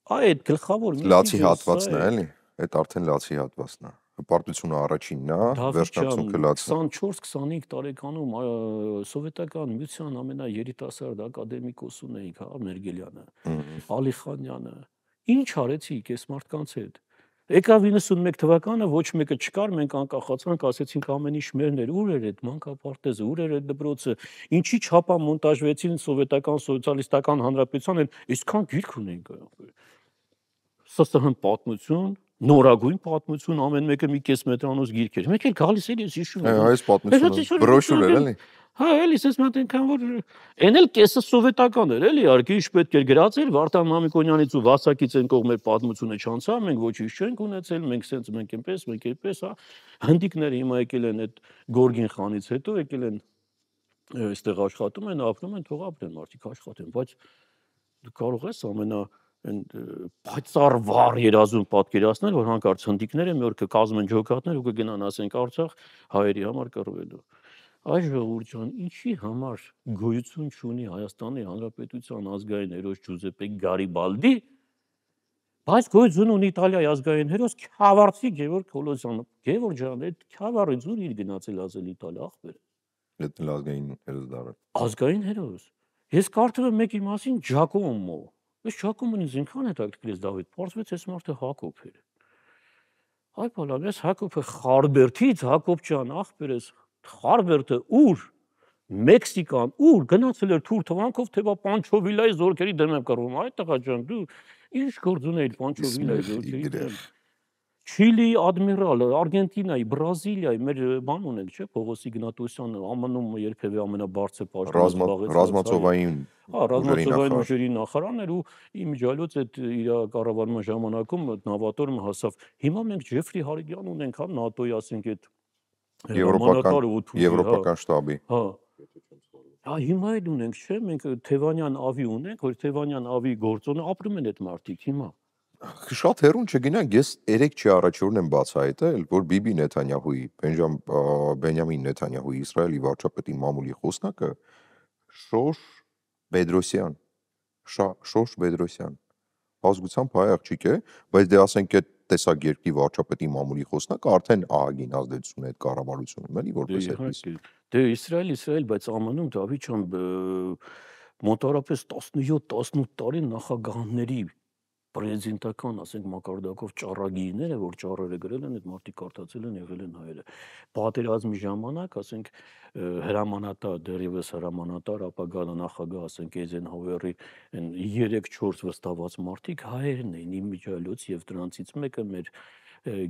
Այդ գլխավոր լացի հատվածն է, էլի։ Այդ արդեն լացի հատվածն է։ Հպարտությունը առաջինն է, վերջնացումը լացն է։ 24-25 տարեկանում սովետական միության ամենաերիտասարդ ակադեմիկոսուն էինք, հա, Մերգելյանը, Ալիխանյանը։ Ինչ արեցիք այս մարդկանց հետ։ Եկավ 91 թվականը, ոչ մեկը չկար, մենք անկախացանք, ասեցինք ամեն ինչ մերն էր, ուր էր այդ մանկապարտեզը, ուր էր այդ դպրոցը, ինչի չափա մոնտաժվեցին սովետական սոցիալիստական հանրապետության, այսքան գիրք ունենք։ ՍՍՀ պատմություն, նորագույն պատմություն, ամեն մեկը մի կես մետրանոց գիրք էր։ Մենք էլ գալիս էինք, ես հիշում եմ։ Այս պատմությունը բրոշուր էր, էլի։ Հա, էլի, ես մտենքան որ այն էլ կեսը սովետական էր, էլի, իհարկե ինչ պետք էր գրածել, Վարդան Մամիկոնյանից ու Վասակից են կողմեր պատմությունը չանցա, մենք ոչինչ չենք ունեցել, մենք այնպես, հա, հնդիկները հիմա եկել են այդ Գորգին խանից հետո եկել են այստեղ աշխատում են, ապրում են, թող ապրեն, մարդիկ աշխատեն, բայց դու կարող ես ամենա այն պայծառ վառ երազում պատկերացնել, որ հանկարծ հնդիկները մի օր կկազմեն ջոկատներ ու կգնան ասենք Արցախ հայերի համար կռվելու։ Այս ժողովուրդ ջան, ինչի համար գոյություն չունի Հայաստանի Հանրապետության ազգային հերոս Ջուզեպպե Գարիբալդի, բայց գոյություն ունի Իտալիայի ազգային հերոս Քյավառցի Գևորգ Կոլոսյանը։ Գևորգ ջան, այդ Քյավառից ուր իր գնացել ասել Իտալիա ախպեր։ Այդ ազգային հերոս դառը։ Ազգային հերոս։ Ես կարդում եմ մեկի մասին Ջակոմո։ Այս Ջակոմոն ինձ ինքան հետաքրքրեց Դավիթ, պարզվեց այս մարդը Հակոբ էր։ Այ բալամ, ես Հակոբը Խարբերդից, Հակոբ ջան, ախպերս Խարբերդը ուր Մեքսիկան ուր գնացել էր թուր թվանքով թե բա Պանչովիլայի զորքերի դեմ եմ կռվում։ Այ տղա ջան, դու ինչ գործ ունեիր Պանչովիլայի զորքերի դեմ։ Չիլիի ադմիրալ, Արգենտինայի, Բրազիլիայի մեր բան ունենք, չէ՞, Պողոս Իգնատոսյանը ԱՄՆ-ում երբևէ ամենաբարձր պաշտոնը զբաղեց։ Ռազմածովային ռազմածովային ուժերի նախարարն էր ու իմիջիալոց այդ իր կառավարման ժամանակում նավատորմը հասավ։ Հիմա մենք Ջեֆրի Հարիգյան ունենք, հա, ՆԱՏՕ-ի, ասենք այդ Եվրոպական շտաբի։ Հա։ Հա, հիմա էլ ունենք, չէ՞, մենք Թևանյան ավի ունենք, որ Թևանյան ավի գործոնը ապրում են այդ մարդիկ հիմա։ Շատ հեռուն չգնանք, ես 3 չի առաջորն եմ բացահայտել, որ Բիբի Նեթանյահուի, Բենյամին Նեթանյահուի Իսրայելի վարչապետի մամուլի խոսնակը Շոշ Բեդրոսյան, ազգությամբ հայ աղջիկ է, բայց դե ասենք այդ տեսակ երկրի վարչապետի մամուլի խոսնակը արդեն ահագին ազդեցություն է այդ կառավարությունում, էլի որպես այդպես։ Դե Իսրայել, բայց ԱՄՆ-ում Դավիթ ջան մոտավորապես 17-18 տարի նախագահների պրեզիդենտական, ասենք մակարդակով ճառագիրները, որ ճառերը գրել են, այդ մարդիկ կարդացել են, եղել են հայերը։ Պատերազմի ժամանակ, ասենք հրամանատար, դեռևս հրամանատար, ապագա նախագահ, ասենք Էյզենհաուերի 3-4 վստահված մարդիկ հայերն էին իմիջիալոց եւ դրանցից մեկը մեր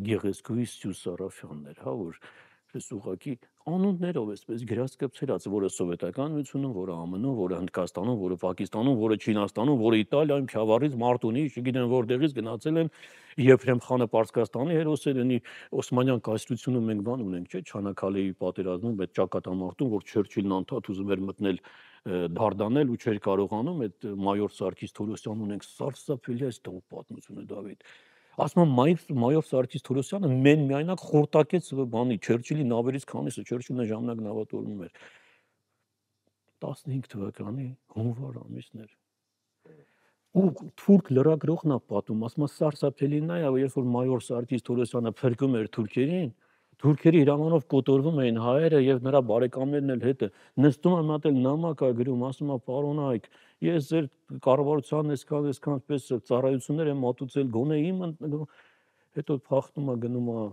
գեղեցկուհի Սյուզ Սարաֆյանն էր, հա, որ ես ուղղակի անուններով էսպես գրասկպցրած, որը սովետական միությունում, որը ԱՄՆ-ում, որը Հնդկաստանում, որը Պակիստանում, որը Չինաստանում, որը Իտալիայում, Քյավառից, Մարտունի, չգիտեմ որտեղից գնացել են Եփրեմ խանը Պարսկաստանի հերոսերնի Օսմանյան կայսրությունում մենք բան ունենք, չէ՞, Չանաքալեի պատերազմում այդ ճակատամարտում, որ Չերչիլն անդադ ուզում էր մտնել դարդանել ու չէր կարողանում, այդ մայոր Սարգիս Թորոսյան ունենք, սարսափելի այս տող պատմությունը Դավիթ։ Ասում եմ մայոր Սարգիս Թորոսյանը միայնակ խորտակեց բանի Չերչիլի նավերից քանիսը, Չերչիլն ժամանակ նավատորմում էր 15 թվականի հունվար ամիսն էր։ Ու թուրք լրագրողն է պատում, ասում է սարսափելին նա, երբ որ մայոր Սարգիս Թորոսյանը փրկում էր թուրքերին, թուրքերի հրամանով կոտորվում էին հայերը եւ նրա բարեկամներն էլ հետը նստում են մատել նամակ է գրում, ասում է պարոն Այկ, ես ձեր կառավարության այսքան պես ծառայություններ եմ մատուցել, գոնե իմ հետո փախնում է գնում է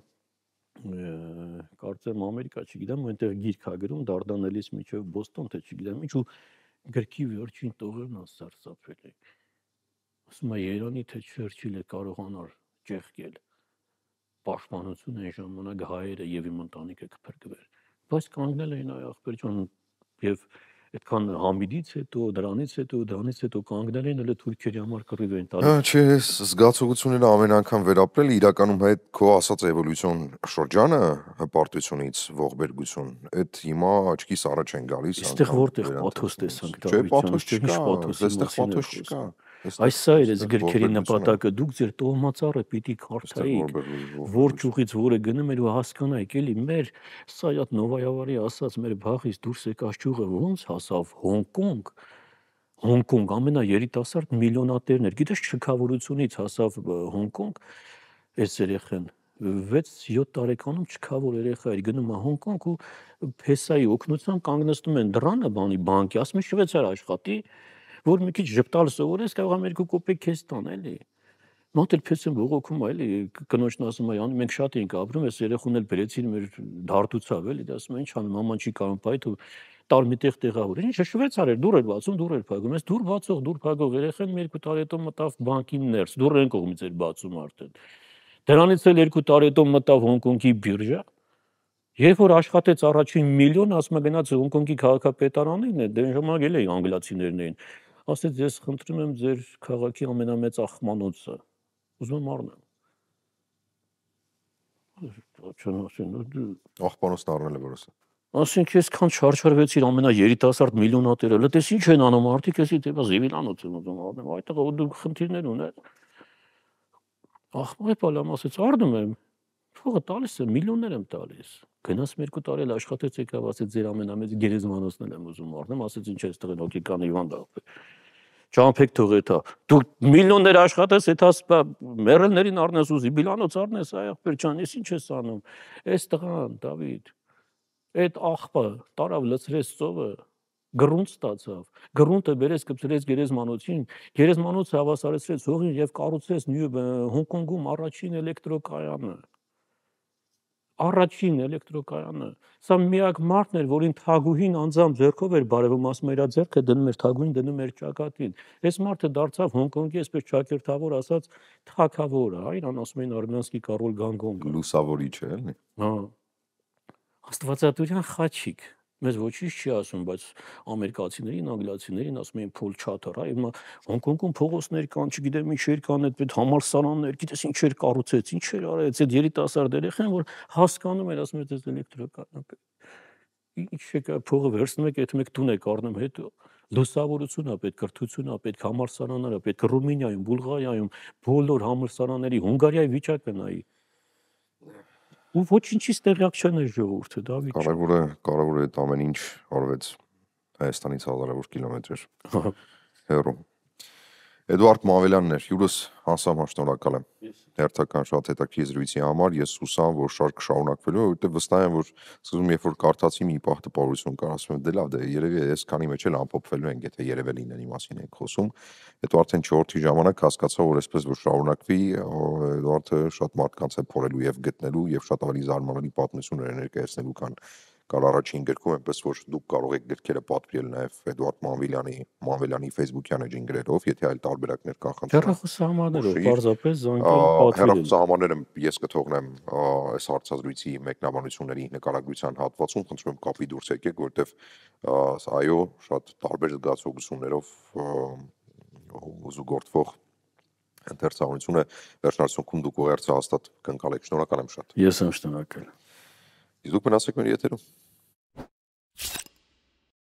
կարծեմ Ամերիկա, չգիտեմ, այնտեղ գիրք է գրում Դարդանելից մինչև Բոստոն, թե չգիտեմ ինչ, ու գրքի վերջին տողերն է սարսափելի։ Ասում է Երանի թե Չերչիլը կարողանար ճեղքել պաշտպանություն այն ժամանակ հայերը եւ իմ ընտանիքը կփրկվեր, բայց կանգնել էին այ ախպեր ջան եւ այդքան Համիդից հետո, դրանից հետո կանգնել են հələ թուրքերի համար կռիվ են տալի։ Հա, չէ, զգացողությունները ամեն անգամ վերապրել, իրականում այդ քո ասած էվոլյուցիոն շրջանը հպարտությունից ողբերգություն, այդ հիմա աչքիս առաջ են գալիս։ Այստեղ որտեղ պաթոս տեսանք Չէ, պաթոս չկա, այստեղ պաթոս չկա։ Այս սա էր այս գրքերի նպատակը, դուք ձեր տոհմածառը պիտի կարդայիք, որ ճյուղից որը գնում էր ու հասկանայիք, էլի մեր սա այդ Նովայավարի ասած մեր բախից դուրս եկած ճյուղը ոնց հասավ Հոնկոնգ ամենաերիտասարդ միլիոնատերն էր, գիտես չքավորությունից հասավ Հոնկոնգ, այս երեխան 6-7 տարեկանում չքավոր երեխա էր գնում է Հոնկոնգ ու փեսայի օգնությամբ կանգնեցնում են դռանը բանի բանկի, ասում են Շվեյցար աշխատի, որ մի քիչ ժպտալ սովորես, կարող եմ 2 կոպեկ քեզ տան, էլի։ Մոտելպես եմ բողոքում, էլի կնոջն ասում է, անի մենք շատ էինք ապրում, այս երեխուն էլ բերեցին մեր դարտուցավ, էլի, դա ասում է, ինչ անում, մաման չի կարող πάει, դու տար միտեղ տեղավոր։ Ինչ շվեցար էր, դուր էր բացում, դուր էր փակում։ Այս դուր բացող, դուր փակող երեխան 2 տարի հետո մտավ բանկին ներս, դուռը են կողմից էր բացում արդեն։ Դրանից էլ 2 տարի հետո մտավ Հոնկոնգի բիրժա։ Երբ որ աշխատեց առաջին միլիոն, ասում է գնաց Հոնկոնգի քաղաքապետարանին, դե ժամանակ էլ էի անգլիացիներն էին։ Ասեց, ես խնդրում եմ ձեր քաղաքի ամենամեծ աղբանոցը։ Ուզում եմ առնեմ։ Չեմ ասում, Աղբանոցն առնել է որսը։ ասենք այսքան չարչարվեցիր ամենաերիտասարդ միլիոնատերը, լտես ինչ են անում արդիկ, էսի դեպա զիվիլանոց եմ ուզում առնեմ, այդտեղ դու խնդիրներ ունես։ Աղբայ պալամ ասեց, առնում եմ, փողը տալիս եմ, միլիոններ եմ տալիս։ Գնաց 2 տարի էլ աշխատեց եկավ, ասեց ձեր ամենամեծ գերեզմանոցն եմ ուզում առնեմ, ասեց ինչ ես տղեն հոգեկան հիվանդ աղբայ։ Ճամփեք թող էթա։ Դու միլիոններ աշխատես, էթա մեռելներին առնես ու զիբիլանոց առնես, այ աղբեր ջան, ես ինչ ես անում։ Այս տղան, Դավիթ, այդ աղբը տարավ լցրեց ծովը, գրունտ ստացավ, գրունտը բերեց կպցրեց գերեզմանոցին, գերեզմանոցը հավասարեցրեց հողին եւ կառուցեց Հոնկոնգում առաջին էլեկտրոկայանը։ Առաջին էլեկտրոկայանը։ Սա միակ մարդն էր, որին թագուհին անձամբ ձեռքով էր բարևում, ասում էր, իր ձեռքը դնում էր թագուհին, դնում էր ճակատին։ Այս մարդը դարձավ Հոնկոնգի այսպես ճակերտավոր ասած թագավորը, այ իրան ասում էին արմենսկի Կարոլ Գանգոնգը։ Լուսավորիչ է, էլի։ Հա։ Աստվածատուրյան խաչիկ։ Մեզ ոչինչ չի ասում, բայց ամերիկացիներին, անգլիացիներին ասում էին Փոլ Չաթեր, այ հիմա Հոնկոնգում փողոցներ կան, չգիտեմ ինչեր կան, այդ համալսարաններ, գիտես ինչեր կառուցեց, ինչեր արեց, այդ երիտասարդ երեխան, որ հասկանում էր, ասում էր, դες էլեկտրոկայանը։ Ինչ եկա փողը վերցնում եք, այդ մեկ տուն եք առնում հետո։ Լուսավորություն է պետք, կրթություն է պետք, համալսարաններ է պետք, Ռումինիայում, Բուլղարիայում, բոլոր համալսարանների, Հունգարիայի վիճակը նայի։ Ու ոչինչից տեղյակ չեն այս ժողովուրդը, Դավիթ։ Կարևորը այդ ամեն ինչ արվեց Հայաստանից հազարավոր կիլոմետր հեռու։ Էդուարդ Մավելյանն էր, հյուրս անսահման շնորհակալ եմ հերթական շատ հետաքրքիր զրույցի համար, ես հուսամ, որ շարքը շարունակվելու է, որովհետև վստահ եմ, որ սկզբում երբ որ կարդացի մի պահ տպավորություն կար, ասում եմ, դե լավ, դե երևի այսքանի մեջ էլ ամփոփվելու ենք, եթե երևելիների մասին ենք խոսում, հետո արդեն 4-ի ժամանակ հասկացա, որ այսպես որ շարունակվի, Էդուարդը շատ մարդկանց է փորելու եւ գտնելու եւ շատ ավելի զարմանալի պատմություններ ներկայացնելու, քան կար առաջին գրքում, այնպես որ դուք կարող եք գրքերը պատվիրել նաև Էդուարդ Մավելյանի Facebook-յան էջին գրելով, եթե այլ տարբերակներ կան, խնդրում եմ։ Հեռախոսահամարներով պարզապես զանգել պատվիրել։ Հեռախոսահամարները ես կթողնեմ այս հարցազրույցի մեկնաբանությունների նկարագրության հատվածում, խնդրում եմ կապի դուրս եկեք, որովհետև այո, շատ տարբեր զգացողություններով զուգորդվող ընթերցանությունը վերջնարդյունքում դուք ուղերձը հաստատ կընկալեք։ Շնորհակալ եմ շատ։ Ես եմ շնորհակալ։ Իսկ դուք մնացեք մեր եթերում։